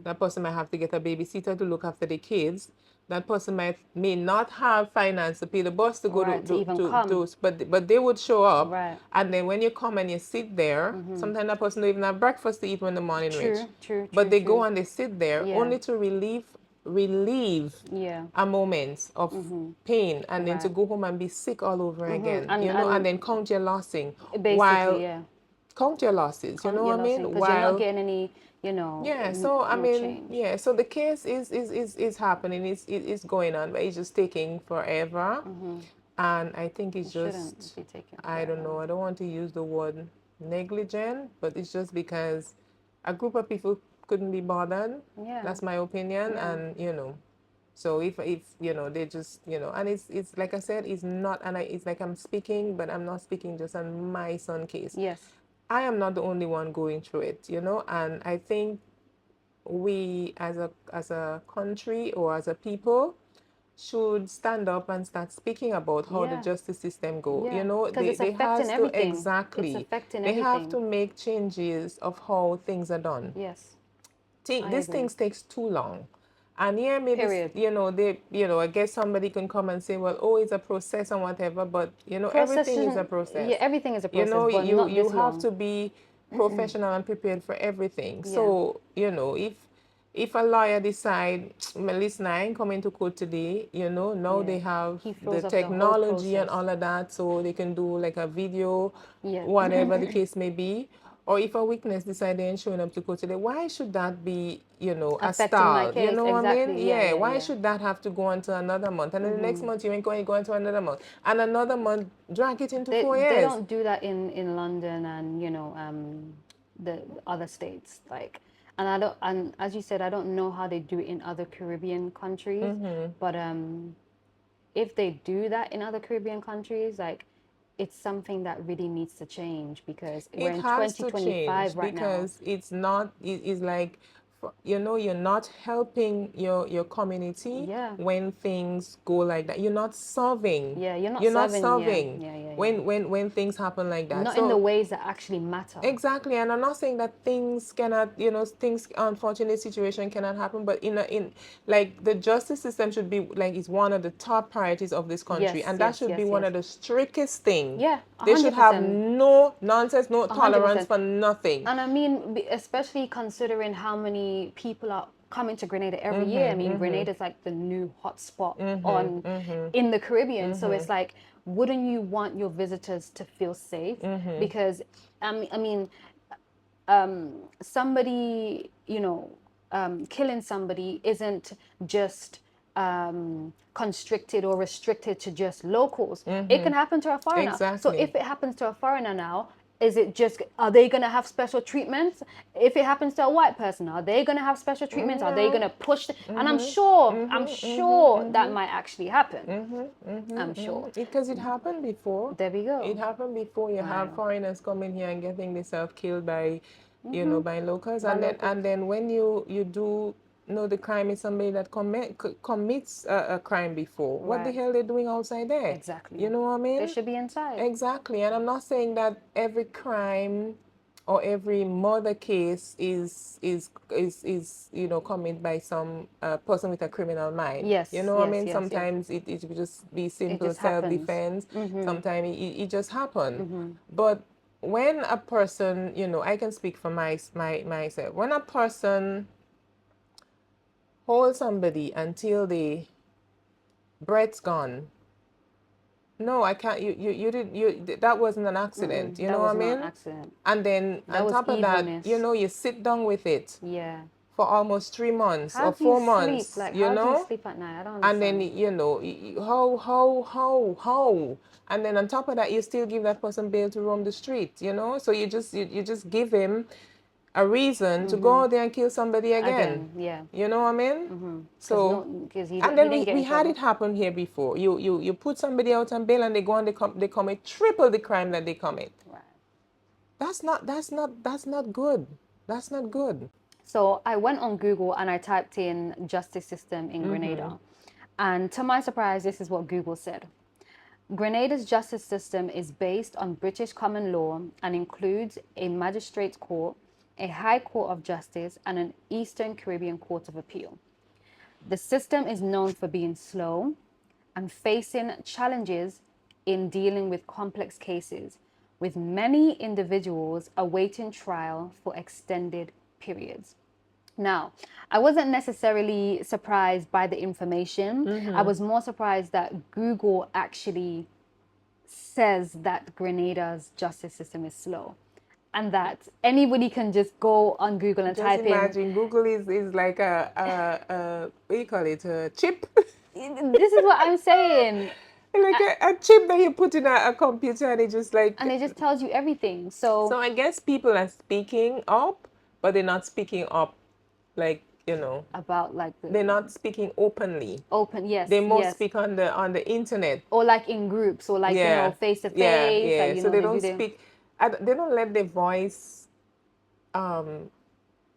Speaker 2: That person might have to get a babysitter to look after the kids. That person may not have finance to pay the bus to go
Speaker 1: Right, to even come.
Speaker 2: but they would show up.
Speaker 1: Right.
Speaker 2: And then when you come and you sit there, sometimes that person don't even have breakfast to eat when the morning reach.
Speaker 1: True.
Speaker 2: But they
Speaker 1: true.
Speaker 2: go and they sit there
Speaker 1: Yeah.
Speaker 2: only to relieve
Speaker 1: Yeah.
Speaker 2: a moment of pain, and then to
Speaker 1: Right.
Speaker 2: go home and be sick all over again.
Speaker 1: And-
Speaker 2: you know, and
Speaker 1: and-
Speaker 2: then count your losses.
Speaker 1: Basically,
Speaker 2: While
Speaker 1: yeah.
Speaker 2: count your losses, you know what I mean?
Speaker 1: Because you're not getting any, you know.
Speaker 2: Yeah, so I
Speaker 1: no
Speaker 2: mean,
Speaker 1: change.
Speaker 2: yeah, so the case is happening, it's going on, but it's just taking forever. And I think it's
Speaker 1: Shouldn't
Speaker 2: just,
Speaker 1: be taken.
Speaker 2: I don't know, I don't want to use the word negligent, but it's just because a group of people couldn't be bothered.
Speaker 1: Yeah.
Speaker 2: That's my opinion.
Speaker 1: Yeah.
Speaker 2: And you know, so if you know, they just, you know, and it's like I said, it's not, and it's like I'm speaking, but I'm not speaking just on my son case.
Speaker 1: Yes.
Speaker 2: I am not the only one going through it, you know, and I think we as a country or as a people should stand up and start speaking about how the
Speaker 1: Yeah.
Speaker 2: justice system go.
Speaker 1: Yeah.
Speaker 2: You know,
Speaker 1: 'Cause it's
Speaker 2: they
Speaker 1: affecting
Speaker 2: have to
Speaker 1: everything.
Speaker 2: exactly.
Speaker 1: It's affecting
Speaker 2: They have
Speaker 1: everything.
Speaker 2: to make changes of how things are done.
Speaker 1: Yes. I
Speaker 2: these
Speaker 1: agree.
Speaker 2: things takes too long. And yeah, maybe,
Speaker 1: Period.
Speaker 2: I guess somebody can come and say, well, oh, it's a process and whatever, but
Speaker 1: Process
Speaker 2: everything is a
Speaker 1: isn't,
Speaker 2: process.
Speaker 1: yeah, everything is a process, but
Speaker 2: You
Speaker 1: not
Speaker 2: you
Speaker 1: this
Speaker 2: have
Speaker 1: long.
Speaker 2: to be professional and prepared for everything.
Speaker 1: Yeah.
Speaker 2: So, if a lawyer decide, listen, I ain't coming to court today, now
Speaker 1: Yeah.
Speaker 2: they have
Speaker 1: He
Speaker 2: the
Speaker 1: throws off the whole
Speaker 2: technology and
Speaker 1: process.
Speaker 2: all of that, so they can do like a video,
Speaker 1: Yeah.
Speaker 2: whatever the case may be. Or if a witness decide they ain't showing up to court today, why should that be, a
Speaker 1: Affecting my
Speaker 2: stall? You
Speaker 1: case.
Speaker 2: know what I mean?
Speaker 1: Exactly. Yeah,
Speaker 2: Yeah.
Speaker 1: yeah,
Speaker 2: Why
Speaker 1: yeah.
Speaker 2: should that have to go on to another month? And then the next month you ain't going to another month. And another month, drag it into
Speaker 1: They
Speaker 2: 4
Speaker 1: they
Speaker 2: years.
Speaker 1: don't do that in London and the other states, like, and I don't, and as you said, I don't know how they do it in other Caribbean countries, but if they do that in other Caribbean countries, like, it's something that really needs to change because we're
Speaker 2: It
Speaker 1: in
Speaker 2: has to
Speaker 1: 2025
Speaker 2: change
Speaker 1: right now.
Speaker 2: because it's not, it's like, you're not helping your community
Speaker 1: Yeah.
Speaker 2: when things go like that. You're not solving.
Speaker 1: Yeah, you're not
Speaker 2: You're not
Speaker 1: serving. Yeah,
Speaker 2: solving
Speaker 1: yeah, yeah, yeah.
Speaker 2: when things happen like that.
Speaker 1: Not in the
Speaker 2: So
Speaker 1: ways that actually matter.
Speaker 2: exactly, and I'm not saying that things cannot, things, unfortunate situation cannot happen, but in like the justice system should be like is one of the top priorities of this country,
Speaker 1: Yes,
Speaker 2: and that
Speaker 1: yes,
Speaker 2: should be
Speaker 1: yes,
Speaker 2: one
Speaker 1: yes.
Speaker 2: of the strictest thing.
Speaker 1: Yeah,
Speaker 2: They should have
Speaker 1: 100%.
Speaker 2: no nonsense, no
Speaker 1: hundred
Speaker 2: tolerance
Speaker 1: percent.
Speaker 2: for nothing.
Speaker 1: And I mean, especially considering how many people are coming to Grenada every year. I mean, Grenada is like the new hotspot on in the Caribbean. So it's like, wouldn't you want your visitors to feel safe? Because I mean, somebody, killing somebody isn't just constricted or restricted to just locals. It can happen to a foreigner. So
Speaker 2: Exactly.
Speaker 1: if it happens to a foreigner now, is it just, are they going to have special treatments? If it happens to a white person, are they going to have special treatments? Are they going
Speaker 2: No.
Speaker 1: to push? And I'm sure that might actually happen. I'm sure.
Speaker 2: Because it happened before.
Speaker 1: There we
Speaker 2: It
Speaker 1: go.
Speaker 2: happened before. You have
Speaker 1: Wow.
Speaker 2: foreigners coming here and getting themselves killed by, by locals,
Speaker 1: By locals.
Speaker 2: and then when you do know the crime is somebody that commits a crime before. What the
Speaker 1: Right.
Speaker 2: hell they doing outside there?
Speaker 1: Exactly.
Speaker 2: You know what I
Speaker 1: They
Speaker 2: mean?
Speaker 1: should be inside.
Speaker 2: Exactly, and I'm not saying that every crime or every murder case is committed by some person with a criminal mind. You
Speaker 1: Yes,
Speaker 2: know what I
Speaker 1: yes,
Speaker 2: mean?
Speaker 1: yes, yes.
Speaker 2: Sometimes it would just be
Speaker 1: It
Speaker 2: simple
Speaker 1: just happens.
Speaker 2: self-defense. Sometimes it just happen. But when a person, I can speak for myself. When a person holds somebody until the breath's gone, no, I can't. You did that wasn't an accident. You
Speaker 1: That
Speaker 2: know what
Speaker 1: was
Speaker 2: I
Speaker 1: not an
Speaker 2: mean?
Speaker 1: accident.
Speaker 2: And then
Speaker 1: That
Speaker 2: on
Speaker 1: was
Speaker 2: top of that,
Speaker 1: evilness.
Speaker 2: you sit down with it
Speaker 1: Yeah.
Speaker 2: for almost 3 months
Speaker 1: How
Speaker 2: or
Speaker 1: do you
Speaker 2: four
Speaker 1: sleep?
Speaker 2: months,
Speaker 1: Like, how do you sleep at night? I don't
Speaker 2: and then
Speaker 1: understand.
Speaker 2: how, and then on top of that, you still give that person bail to roam the street. So you just give him a reason to go out there and kill somebody again.
Speaker 1: Again, yeah.
Speaker 2: You know what I mean?
Speaker 1: Because
Speaker 2: So,
Speaker 1: he
Speaker 2: and
Speaker 1: he
Speaker 2: then
Speaker 1: didn't get
Speaker 2: we
Speaker 1: in
Speaker 2: had
Speaker 1: trouble.
Speaker 2: it happen here before. You put somebody out on bail and they go and they commit triple the crime that they commit.
Speaker 1: Right.
Speaker 2: That's not good. That's not good.
Speaker 1: So I went on Google and I typed in justice system in Grenada. And to my surprise, this is what Google said. Grenada's justice system is based on British common law and includes a magistrates court, a high court of justice, and an Eastern Caribbean court of appeal. The system is known for being slow and facing challenges in dealing with complex cases, with many individuals awaiting trial for extended periods. Now, I wasn't necessarily surprised by the information. I was more surprised that Google actually says that Grenada's justice system is slow and that anybody can just go on Google and
Speaker 2: Just
Speaker 1: type in.
Speaker 2: imagine Google is like a what do you call it, a chip.
Speaker 1: This is what I'm saying.
Speaker 2: Like a chip that you put in a computer and it just like.
Speaker 1: And it just tells you everything. So
Speaker 2: So I guess people are speaking up, but they're not speaking up like,
Speaker 1: about like
Speaker 2: they're
Speaker 1: the
Speaker 2: not speaking openly.
Speaker 1: open, yes,
Speaker 2: They most
Speaker 1: yes.
Speaker 2: speak on the internet.
Speaker 1: Or like in groups or like,
Speaker 2: Yeah,
Speaker 1: face to
Speaker 2: yeah,
Speaker 1: face, like,
Speaker 2: yeah. So they
Speaker 1: they do
Speaker 2: don't
Speaker 1: the.
Speaker 2: speak. They don't let their voice. Um,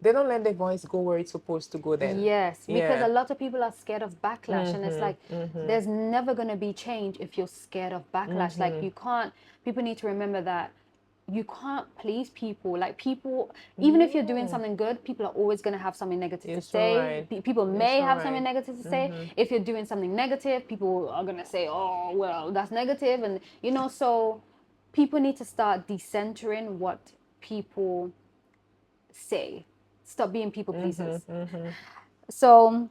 Speaker 2: they don't let their voice go where it's supposed to go. Then.
Speaker 1: Yes, because a
Speaker 2: Yeah.
Speaker 1: lot of people are scared of backlash, and it's like there's never going to be change if you're scared of backlash. Like, you can't, people need to remember that you can't please people. Like people, even if you're doing
Speaker 2: No,
Speaker 1: something good, people are always going to have something negative
Speaker 2: you're
Speaker 1: to
Speaker 2: so
Speaker 1: say.
Speaker 2: right.
Speaker 1: People
Speaker 2: You're
Speaker 1: may
Speaker 2: so
Speaker 1: have something
Speaker 2: right.
Speaker 1: negative to say.
Speaker 2: Mm-hmm.
Speaker 1: If you're doing something negative, people are going to say, oh, well, that's negative. And, you know, so people need to start decentering what people say. Stop being people pleasers.
Speaker 2: Mm-hmm. Mm-hmm.
Speaker 1: So,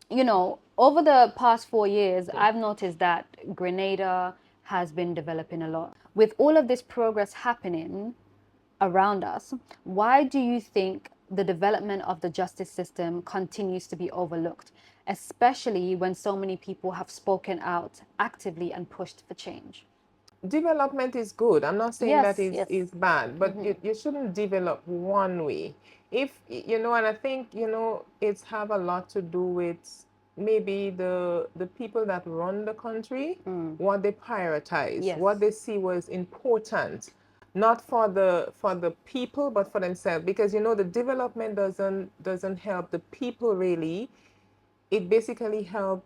Speaker 1: you know, over the past 4 years, I've noticed that Grenada has been developing a lot. With all of this progress happening around us, why do you think the development of the justice system continues to be overlooked, especially when so many people have spoken out actively and pushed for change?
Speaker 2: Development is good. I'm not saying that
Speaker 1: Yes, yes.
Speaker 2: is bad, but you shouldn't develop one way. If you know, and I think it's have a lot to do with maybe the people that run the country, what they prioritize,
Speaker 1: Yes.
Speaker 2: what they see was important, not for the people, but for themselves. Because the development doesn't help the people really. It basically helps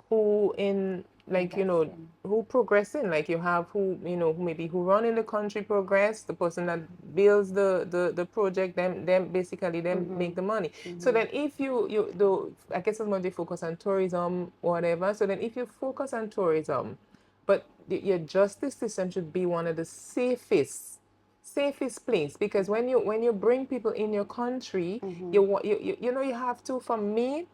Speaker 2: who in like
Speaker 1: Investing.
Speaker 2: who progressing, like you have who who maybe who run in the country progress, the person that builds the project, them basically them make the money. So then if you do, I guess it's more they focus on tourism or whatever. So then if you focus on tourism, but your justice system should be one of the safest place, because when you bring people in your country, you have to, for me,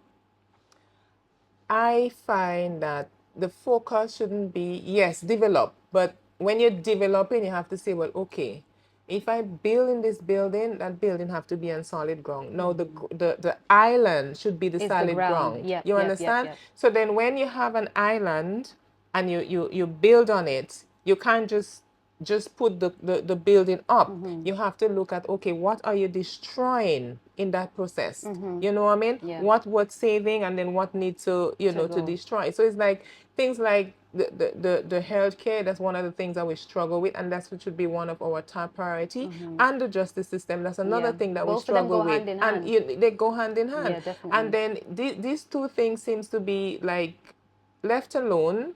Speaker 2: I find that the focus shouldn't be, yes, develop, but when you're developing, you have to say, well, okay, if I build in this building, that building have to be on solid ground. Now, the island should be the
Speaker 1: Is the
Speaker 2: solid
Speaker 1: ground.
Speaker 2: ground.
Speaker 1: Yep,
Speaker 2: You
Speaker 1: yep, yep,
Speaker 2: understand?
Speaker 1: yep.
Speaker 2: So then when you have an island and you build on it, you can't just put the building up. You have to look at, okay, what are you destroying in that process? You know what I mean?
Speaker 1: Yeah.
Speaker 2: What saving, and then what needs to
Speaker 1: To
Speaker 2: to
Speaker 1: go.
Speaker 2: destroy. So it's like things like the healthcare. That's one of the things that we struggle with, and that's what should be one of our top priority. And the justice system, that's another
Speaker 1: Yeah.
Speaker 2: thing that we
Speaker 1: Both of them
Speaker 2: struggle
Speaker 1: go
Speaker 2: with,
Speaker 1: hand in
Speaker 2: and
Speaker 1: hand.
Speaker 2: they go hand in hand.
Speaker 1: Yeah,
Speaker 2: And
Speaker 1: definitely.
Speaker 2: then these two things seems to be like left alone,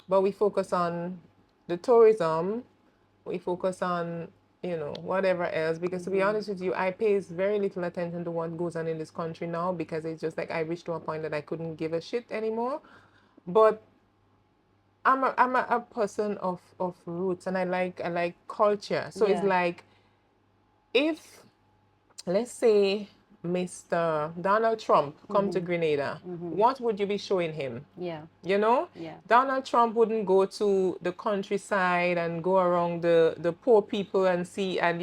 Speaker 2: but we focus on the tourism, we focus on whatever else, because to be honest with you, I pay very little attention to what goes on in this country now, because it's just like I reached to a point that I couldn't give a shit anymore. But I'm a person of roots, and I like culture. So it's
Speaker 1: Yeah.
Speaker 2: like, if, let's say, Mr. Donald Trump come to Grenada, what would you be showing him?
Speaker 1: Yeah.
Speaker 2: You know,
Speaker 1: Yeah.
Speaker 2: Donald Trump wouldn't go to the countryside and go around the poor people and see, and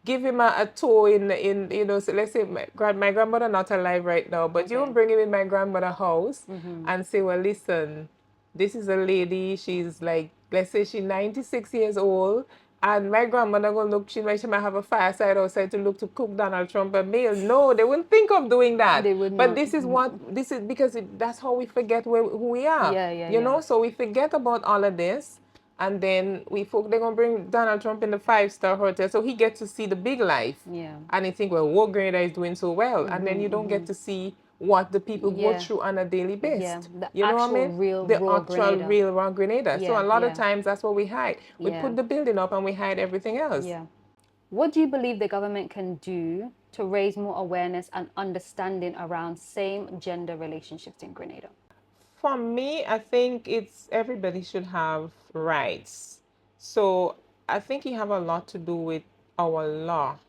Speaker 2: give him a tour in so let's say my grandmother not alive right now, but you
Speaker 1: Okay.
Speaker 2: bring him in my grandmother's house and say, well, listen, this is a lady, she's like, let's say she's 96 years old, and my grandmother gonna look, she might have a fireside outside to look to cook Donald Trump a meal. No, they wouldn't think of doing that.
Speaker 1: They would
Speaker 2: But
Speaker 1: not.
Speaker 2: this is because that's how we forget who we are.
Speaker 1: Yeah, yeah, yeah.
Speaker 2: So we forget about all of this, and then they're gonna bring Donald Trump in the 5-star hotel, so he gets to see the big life.
Speaker 1: Yeah.
Speaker 2: And you think, well, what Grenada is doing so well, and then you don't get to see what the people go
Speaker 1: Yeah.
Speaker 2: through on a daily
Speaker 1: Yeah.
Speaker 2: basis.
Speaker 1: The
Speaker 2: You know what I
Speaker 1: actual
Speaker 2: mean?
Speaker 1: real
Speaker 2: The
Speaker 1: raw
Speaker 2: actual
Speaker 1: Grenada.
Speaker 2: real raw Grenada. So
Speaker 1: Yeah,
Speaker 2: a lot of
Speaker 1: yeah.
Speaker 2: times that's what we hide. We
Speaker 1: Yeah.
Speaker 2: put the building up and we hide everything else.
Speaker 1: Yeah. What do you believe the government can do to raise more awareness and understanding around same gender relationships in Grenada?
Speaker 2: For me, I think it's everybody should have rights. So I think you have a lot to do with our law.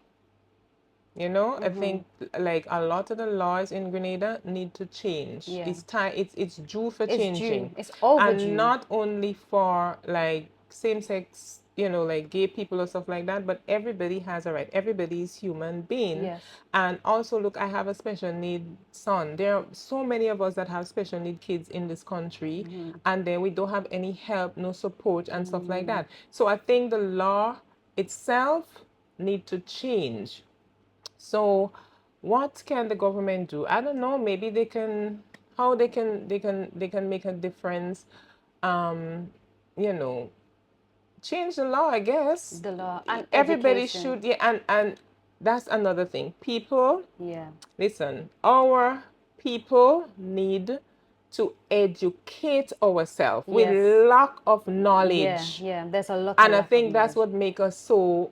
Speaker 2: I think like a lot of the laws in Grenada need to change.
Speaker 1: Yeah.
Speaker 2: It's time. It's due for
Speaker 1: It's due.
Speaker 2: changing,
Speaker 1: It's
Speaker 2: and
Speaker 1: overdue.
Speaker 2: not only for like same sex, like gay people or stuff like that, but everybody has a right. Everybody is human being,
Speaker 1: Yes.
Speaker 2: and also look, I have a special need son. There are so many of us that have special need kids in this country, and then we don't have any help, no support, and stuff like that. So I think the law itself need to change. So, what can the government do? I don't know. Maybe they can, how they can make a difference. Um, you know, change the law, I guess.
Speaker 1: The law and
Speaker 2: Everybody
Speaker 1: education.
Speaker 2: should, yeah, and that's another thing. People,
Speaker 1: Yeah.
Speaker 2: listen, our people need to educate ourselves. We
Speaker 1: Yes.
Speaker 2: lack of
Speaker 1: Yeah,
Speaker 2: knowledge.
Speaker 1: yeah. There's a lot of
Speaker 2: And I
Speaker 1: lack of
Speaker 2: think that's
Speaker 1: knowledge.
Speaker 2: what makes us so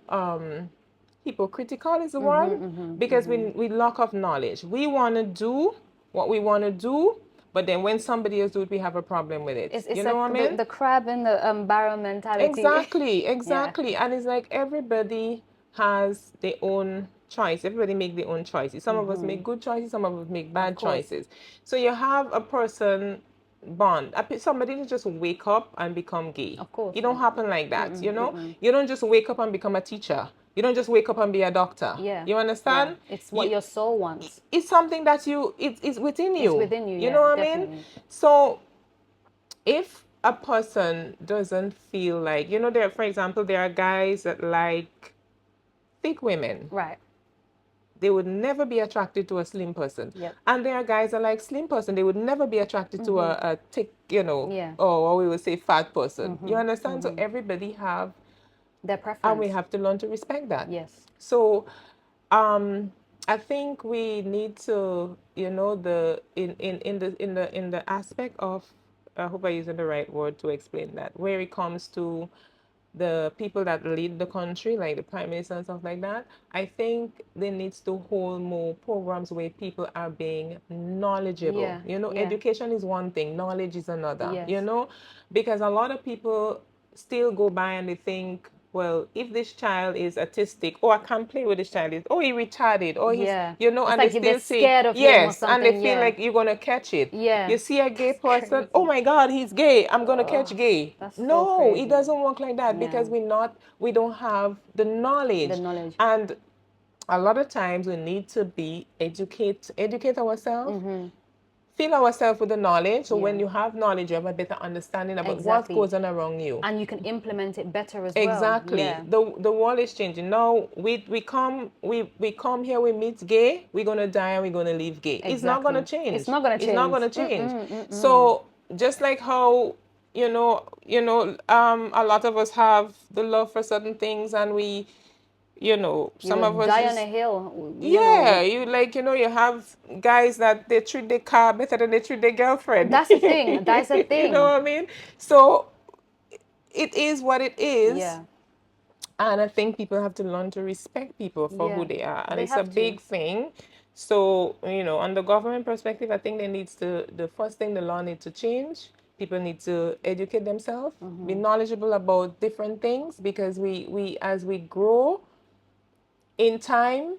Speaker 2: hypocritical is the word, because we lack of knowledge. We want to do what we want to do, but then when somebody else do it, we have a problem with it.
Speaker 1: It's
Speaker 2: You
Speaker 1: a,
Speaker 2: know what I mean?
Speaker 1: the crab in the barrel mentality.
Speaker 2: Exactly,
Speaker 1: Yeah,
Speaker 2: exactly. And it's like everybody has their own choice. Everybody make their own choices. Some of us make good choices, some of us make
Speaker 1: of
Speaker 2: bad
Speaker 1: course.
Speaker 2: choices. So you have a person born, somebody didn't just wake up and become gay.
Speaker 1: Of course.
Speaker 2: It don't happen like that, you know? You don't just wake up and become a teacher. You don't just wake up and be a doctor.
Speaker 1: Yeah.
Speaker 2: You
Speaker 1: Yeah.
Speaker 2: understand?
Speaker 1: It's what
Speaker 2: You,
Speaker 1: your soul wants.
Speaker 2: it's something that it's within
Speaker 1: It's
Speaker 2: you.
Speaker 1: within you,
Speaker 2: You
Speaker 1: yeah,
Speaker 2: know what I mean?
Speaker 1: definitely.
Speaker 2: So if a person doesn't feel like, there, for example, there are guys that like thick women.
Speaker 1: Right.
Speaker 2: They would never be attracted to a slim person.
Speaker 1: Yep.
Speaker 2: And there are guys that like slim person. They would never be attracted to a thick,
Speaker 1: Yeah.
Speaker 2: or what we would say fat person. You understand? So everybody have,
Speaker 1: Their
Speaker 2: and we
Speaker 1: preference.
Speaker 2: have to learn to respect that.
Speaker 1: Yes.
Speaker 2: So I think we need to, in the aspect of, I hope I'm using the right word to explain that, where it comes to the people that lead the country, like the prime minister and stuff like that, I think there needs to hold more programs where people are being knowledgeable.
Speaker 1: Yeah. Yeah.
Speaker 2: Education is one thing, knowledge is another,
Speaker 1: Yes.
Speaker 2: because a lot of people still go by and they think, well, if this child is autistic, oh, I can't play with this child, oh, he retarded, or he's,
Speaker 1: Yeah. It's
Speaker 2: and they
Speaker 1: like they're
Speaker 2: still say,
Speaker 1: scared of him or
Speaker 2: yes, and they
Speaker 1: something.
Speaker 2: feel
Speaker 1: Yeah.
Speaker 2: like you're going to catch it.
Speaker 1: Yeah.
Speaker 2: You see a gay
Speaker 1: That's
Speaker 2: person,
Speaker 1: crazy.
Speaker 2: oh my God, he's gay, I'm going to catch gay.
Speaker 1: That's so
Speaker 2: No, it
Speaker 1: crazy.
Speaker 2: doesn't work like that,
Speaker 1: Yeah.
Speaker 2: because we don't have the
Speaker 1: The
Speaker 2: knowledge.
Speaker 1: knowledge.
Speaker 2: And a lot of times we need to be educate ourselves, fill ourselves with the knowledge. So when
Speaker 1: Yeah.
Speaker 2: you have knowledge, you have a better understanding about what
Speaker 1: Exactly.
Speaker 2: goes on around you.
Speaker 1: And you can implement it better as well.
Speaker 2: Exactly.
Speaker 1: Yeah.
Speaker 2: The world is changing. Now we come here, we meet gay, we're gonna die and we're gonna leave gay. It's not gonna
Speaker 1: Exactly.
Speaker 2: change.
Speaker 1: It's not gonna
Speaker 2: It's not
Speaker 1: change.
Speaker 2: gonna change. So just like how, a lot of us have the love for certain things, and we,
Speaker 1: You
Speaker 2: some of
Speaker 1: would
Speaker 2: us
Speaker 1: die on
Speaker 2: just,
Speaker 1: a hill,
Speaker 2: yeah, you like, you have guys that they treat their car better than they treat their girlfriend.
Speaker 1: That's the thing. That's the
Speaker 2: You know
Speaker 1: thing.
Speaker 2: what I mean? So it is what it is.
Speaker 1: Yeah.
Speaker 2: And I think people have to learn to respect people for who
Speaker 1: Yeah.
Speaker 2: they are. And
Speaker 1: They
Speaker 2: it's a
Speaker 1: have to.
Speaker 2: big thing. So, on the government perspective, I think the first thing the law needs to change. People need to educate themselves, be knowledgeable about different things, because we as we grow in time,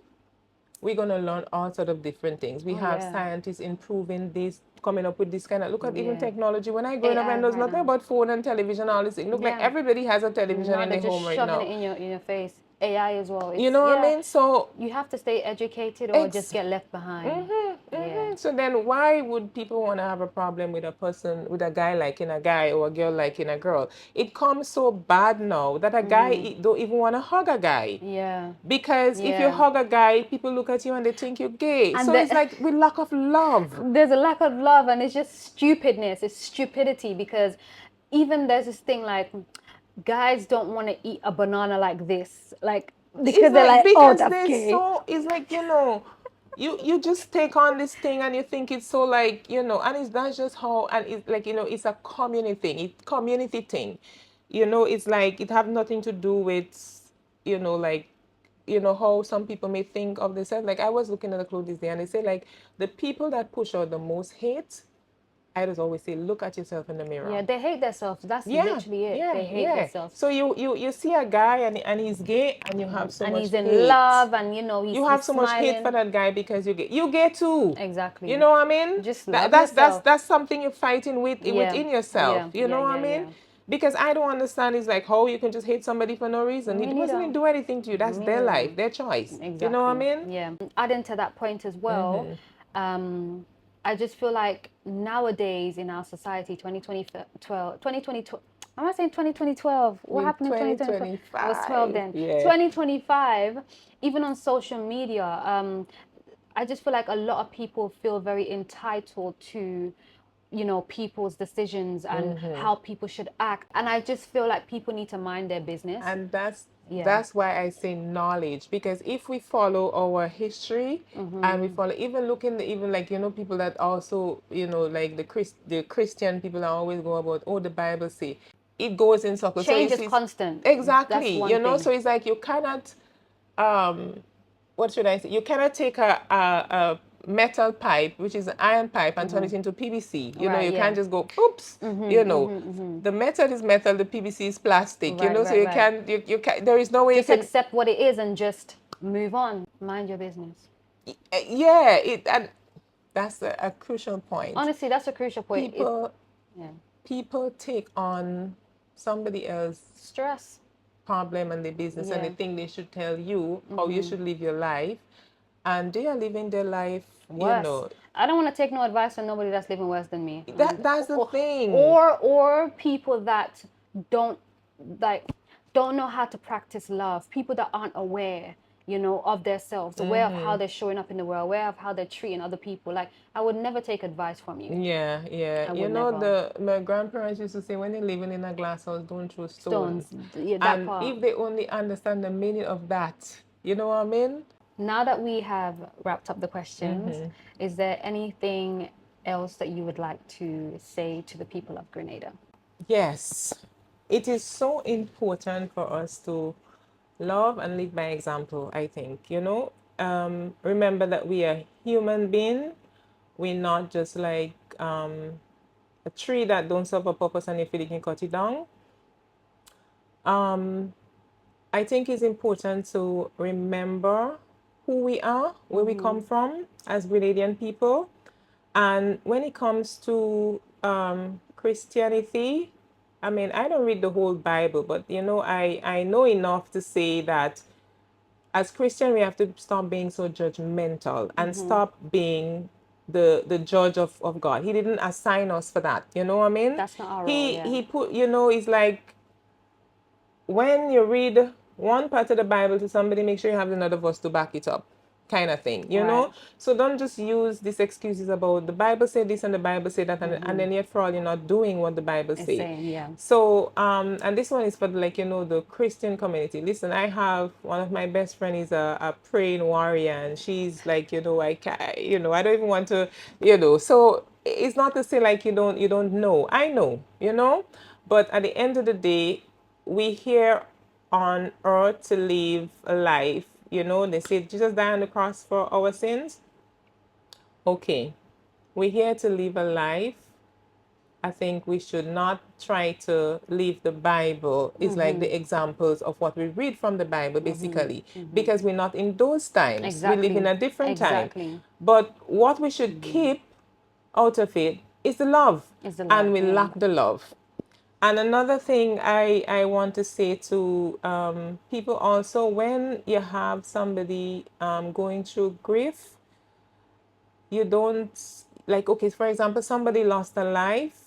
Speaker 2: we're going to learn all sort of different things. We
Speaker 1: Oh
Speaker 2: have
Speaker 1: yeah.
Speaker 2: scientists improving this, coming up with this kind of, look at even
Speaker 1: Yeah.
Speaker 2: technology. When I growing up,
Speaker 1: AI
Speaker 2: and there's
Speaker 1: right
Speaker 2: nothing
Speaker 1: now.
Speaker 2: about phone and television, all this thing. Look like
Speaker 1: Yeah.
Speaker 2: everybody has a television
Speaker 1: Now
Speaker 2: in
Speaker 1: they're
Speaker 2: their
Speaker 1: just
Speaker 2: home right
Speaker 1: shoving it
Speaker 2: now.
Speaker 1: in your face. AI as well.
Speaker 2: You
Speaker 1: It's
Speaker 2: know what I
Speaker 1: yeah.
Speaker 2: mean? So
Speaker 1: You have to stay educated or just get left behind. Yeah.
Speaker 2: so then why would people want to have a problem with a person, with a guy liking a guy or a girl liking a girl? It comes so bad now that a guy don't even want to hug a guy.
Speaker 1: Yeah.
Speaker 2: Because if you
Speaker 1: Yeah.
Speaker 2: hug a guy, people look at you and they think you're gay.
Speaker 1: And
Speaker 2: So it's like with lack of love.
Speaker 1: there's a lack of love, and it's just stupidness. It's stupidity, because even there's this thing like guys don't want to eat a banana like this, like because
Speaker 2: It's
Speaker 1: they're
Speaker 2: like,
Speaker 1: like, oh,
Speaker 2: because
Speaker 1: that's
Speaker 2: they're
Speaker 1: gay.
Speaker 2: so, it's like, you just take on this thing and you think it's so like, and it's not just how, and it's like, it's a community thing. It's like it have nothing to do with, like, how some people may think of themselves. Like I was looking at the clothes this day and they say like the people that push out the most hate, I just always say, look at yourself in the mirror.
Speaker 1: Yeah, they hate themselves. That's
Speaker 2: Yeah,
Speaker 1: literally it.
Speaker 2: yeah,
Speaker 1: They hate
Speaker 2: yeah.
Speaker 1: themselves.
Speaker 2: So you see a guy and he's gay and you have so
Speaker 1: And
Speaker 2: much
Speaker 1: he's in
Speaker 2: hate.
Speaker 1: love, and
Speaker 2: You have
Speaker 1: he's
Speaker 2: so much hate for
Speaker 1: smiling.
Speaker 2: that guy because you gay. You gay too.
Speaker 1: Exactly.
Speaker 2: You know what I mean?
Speaker 1: Just
Speaker 2: That,
Speaker 1: love
Speaker 2: that's that's
Speaker 1: yourself.
Speaker 2: that's something you're fighting
Speaker 1: Yeah.
Speaker 2: within yourself.
Speaker 1: Yeah.
Speaker 2: You know
Speaker 1: Yeah.
Speaker 2: what I
Speaker 1: Yeah.
Speaker 2: mean?
Speaker 1: Yeah.
Speaker 2: Because I don't understand is like how you can just hate somebody for no reason.
Speaker 1: Me
Speaker 2: It wasn't
Speaker 1: neither.
Speaker 2: even do anything to you. That's
Speaker 1: Me
Speaker 2: their
Speaker 1: neither.
Speaker 2: life, their choice.
Speaker 1: Exactly.
Speaker 2: You know what I mean?
Speaker 1: Yeah. Adding to that point as well, I just feel like nowadays in our society, 2020, am I saying 2012? What happened in 2012? I was 12
Speaker 2: 2025.
Speaker 1: then.
Speaker 2: Yeah.
Speaker 1: 2025, even on social media, I just feel like a lot of people feel very entitled to people's decisions and how people should act, and I just feel like people need to mind their business.
Speaker 2: And that's
Speaker 1: Yeah.
Speaker 2: That's why I say knowledge, because if we follow our history and we follow, even looking, even like, people that also, like the Christian people that always go about, oh, the Bible say, it goes in circles. So
Speaker 1: Change
Speaker 2: you
Speaker 1: is
Speaker 2: see,
Speaker 1: constant. That's
Speaker 2: exactly,
Speaker 1: one
Speaker 2: so
Speaker 1: thing.
Speaker 2: it's like you cannot, um, what should I say? You cannot take a metal pipe, which is an iron pipe, and turn it into PVC.
Speaker 1: Right,
Speaker 2: You
Speaker 1: yeah.
Speaker 2: can't just go, oops, the metal is metal, the PVC is plastic,
Speaker 1: Right,
Speaker 2: so
Speaker 1: right,
Speaker 2: you
Speaker 1: right.
Speaker 2: can't, you can, there is no way you
Speaker 1: Just
Speaker 2: can,
Speaker 1: accept what it is and just move on. Mind your business.
Speaker 2: yeah, and that's a crucial point.
Speaker 1: Honestly, that's a crucial point.
Speaker 2: People,
Speaker 1: Yeah.
Speaker 2: people take on somebody else's
Speaker 1: Stress.
Speaker 2: problem and their business, and they
Speaker 1: Yeah.
Speaker 2: think they should tell you how you should live your life, and they are living their life,
Speaker 1: Worse. I don't want to take no advice from nobody that's living worse than me.
Speaker 2: that's the
Speaker 1: Or,
Speaker 2: thing.
Speaker 1: or people that don't like don't know how to practice love. People that aren't aware, of themselves, aware of how they're showing up in the world, aware of how they're treating other people. Like I would never take advice from you.
Speaker 2: Yeah, yeah.
Speaker 1: I would never.
Speaker 2: My grandparents used to say, when you're living in a glass house, don't throw stones.
Speaker 1: Stones. Yeah, that
Speaker 2: And
Speaker 1: part.
Speaker 2: if they only understand the meaning of that, you know what I mean?
Speaker 1: Now that we have wrapped up the questions, is there anything else that you would like to say to the people of Grenada?
Speaker 2: Yes. It is so important for us to love and live by example, I think. Remember that we are human being. We're not just like a tree that don't serve a purpose, and if you can cut it down. Um, I think it's important to remember who we are, where we come from as Grenadian people. And when it comes to Christianity, I mean, I don't read the whole Bible, but I know enough to say that as Christian, we have to stop being so judgmental and stop being the judge of God. He didn't assign us for that. You know what I mean?
Speaker 1: That's not our role,
Speaker 2: He
Speaker 1: yeah.
Speaker 2: put, it's like when you read one part of the Bible to somebody, make sure you have another verse to back it up, kind of thing.
Speaker 1: Right.
Speaker 2: So don't just use these excuses about the Bible said this and the Bible said that, and then yet for all you're not doing what the Bible
Speaker 1: It's
Speaker 2: say.
Speaker 1: saying, yeah.
Speaker 2: So and this one is for like the Christian community. Listen, I have one of my best friend is a praying warrior, and she's like, I can, I don't even want to, so it's not to say like you don't know. I know. But at the end of the day, we here on earth to live a life. They say Jesus died on the cross for our sins. Okay, we're here to live a life. I think we should not try to leave the Bible. It's like the examples of what we read from the Bible, basically, because we're not in those times. We live in
Speaker 1: Exactly.
Speaker 2: a different time.
Speaker 1: Exactly.
Speaker 2: But what we should keep out of it is the love,
Speaker 1: Is the
Speaker 2: and
Speaker 1: love,
Speaker 2: we
Speaker 1: yeah.
Speaker 2: lack the love. And another thing I want to say to people also, when you have somebody going through grief, you don't, like, okay, for example, somebody lost a life,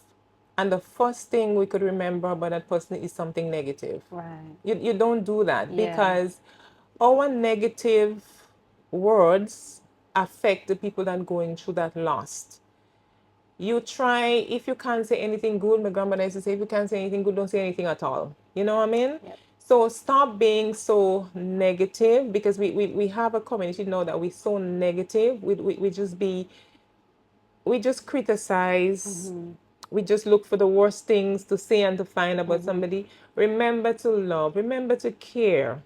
Speaker 2: and the first thing we could remember about that person is something negative.
Speaker 1: Right.
Speaker 2: You don't do that,
Speaker 1: Yeah.
Speaker 2: because our negative words affect the people that are going through that loss. You try, if you can't say anything good, my grandmother used to say, if you can't say anything good, don't say anything at all. You know what I mean?
Speaker 1: Yep.
Speaker 2: So stop being so negative, because we have a community now that we're so negative. We just criticize. We just look for the worst things to say and to find about somebody. Remember to love, remember to care.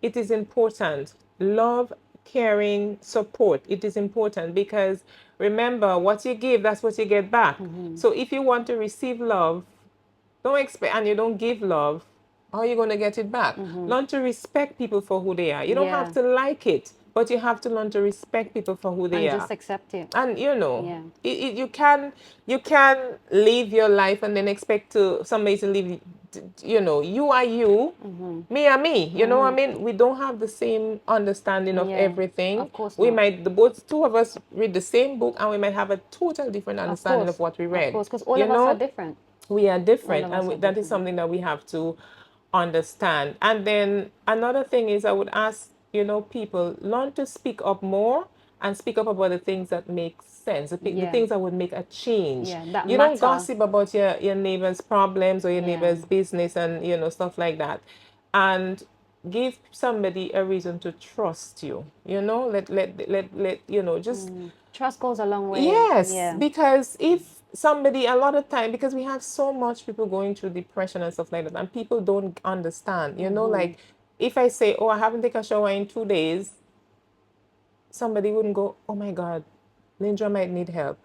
Speaker 2: It is important. Love, caring, support. It is important, because remember, what you give, that's what you get back. So if you want to receive love, don't expect, and you don't give love, how are you going to get it back? Learn to respect people for who they are. You don't have
Speaker 1: Yeah.
Speaker 2: to like it, but you have to learn to respect people for who they
Speaker 1: And
Speaker 2: are.
Speaker 1: just accept it.
Speaker 2: And
Speaker 1: Yeah.
Speaker 2: you can live your life and then expect to somebody to live. You are you, me are me. You know what I mean? We don't have the same understanding of
Speaker 1: Yeah.
Speaker 2: everything.
Speaker 1: Of course
Speaker 2: We
Speaker 1: not.
Speaker 2: might, the both two of us read the same book, and we might have a total different
Speaker 1: Of
Speaker 2: understanding of
Speaker 1: course.
Speaker 2: what we
Speaker 1: Of
Speaker 2: read.
Speaker 1: course. Because all
Speaker 2: You
Speaker 1: of us are
Speaker 2: know,
Speaker 1: different.
Speaker 2: we are
Speaker 1: All
Speaker 2: different,
Speaker 1: of
Speaker 2: and
Speaker 1: us are
Speaker 2: that is
Speaker 1: different.
Speaker 2: something that we have to understand. And then another thing is, I would ask, people, learn to speak up more, and speak up about the things that make sense, the
Speaker 1: Yeah.
Speaker 2: things that would make a change.
Speaker 1: Yeah. That
Speaker 2: You don't
Speaker 1: matter.
Speaker 2: gossip about your neighbor's problems or your
Speaker 1: Yeah.
Speaker 2: neighbor's business, and stuff like that. And give somebody a reason to trust you. Let just
Speaker 1: Trust goes a long way.
Speaker 2: yes,
Speaker 1: Yeah.
Speaker 2: because if somebody a lot of time, because we have so much people going through depression and stuff like that, and people don't understand. Like if I say, oh, I haven't taken a shower in 2 days, somebody wouldn't go, oh my God, Lyndra might need help.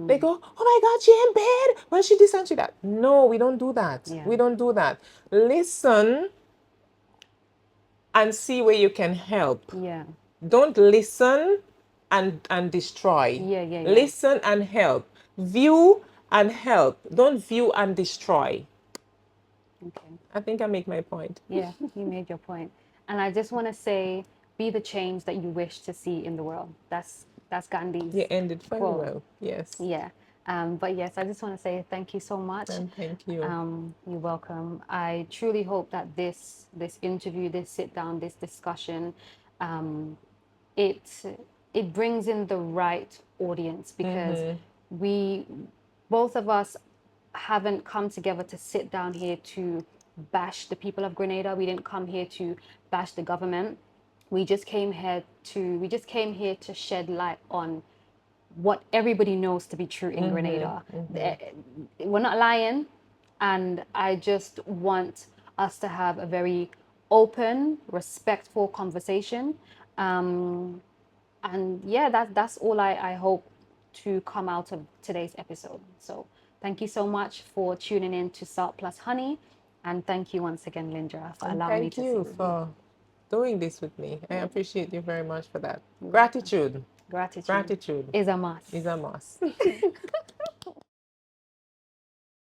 Speaker 2: They go, oh my God, she in bed. Well, she this and she that. No, we don't do that.
Speaker 1: Yeah.
Speaker 2: We don't do that. Listen and see where you can help.
Speaker 1: Yeah.
Speaker 2: Don't listen and destroy.
Speaker 1: Yeah. Yeah. Yeah.
Speaker 2: Listen and help. View and help. Don't view and destroy.
Speaker 1: Okay.
Speaker 2: I think I make my point.
Speaker 1: Yeah, you made your point. And I just want to say, be the change that you wish to see in the world. That's
Speaker 2: You
Speaker 1: Gandhi's
Speaker 2: ended very
Speaker 1: quote.
Speaker 2: well. Yes.
Speaker 1: Yeah. But yes, I just want to say thank you so much.
Speaker 2: And thank you.
Speaker 1: You're welcome. I truly hope that this interview, this sit down, this discussion, um, it it brings in the right audience, because we both of us haven't come together to sit down here to bash the people of Grenada. We didn't come here to bash the government. We just came here to shed light on what everybody knows to be true in Grenada. We're not lying, and I just want us to have a very open, respectful conversation. And yeah, that's all I hope to come out of today's episode. So thank you so much for tuning in to Salt Plus Honey, and thank you once again, Lyndra, for
Speaker 2: And
Speaker 1: allowing me
Speaker 2: thank
Speaker 1: to sit
Speaker 2: you
Speaker 1: with you.
Speaker 2: for doing this with me. I appreciate you very much for that. Gratitude.
Speaker 1: Gratitude
Speaker 2: Gratitude
Speaker 1: is a must.
Speaker 2: is a must.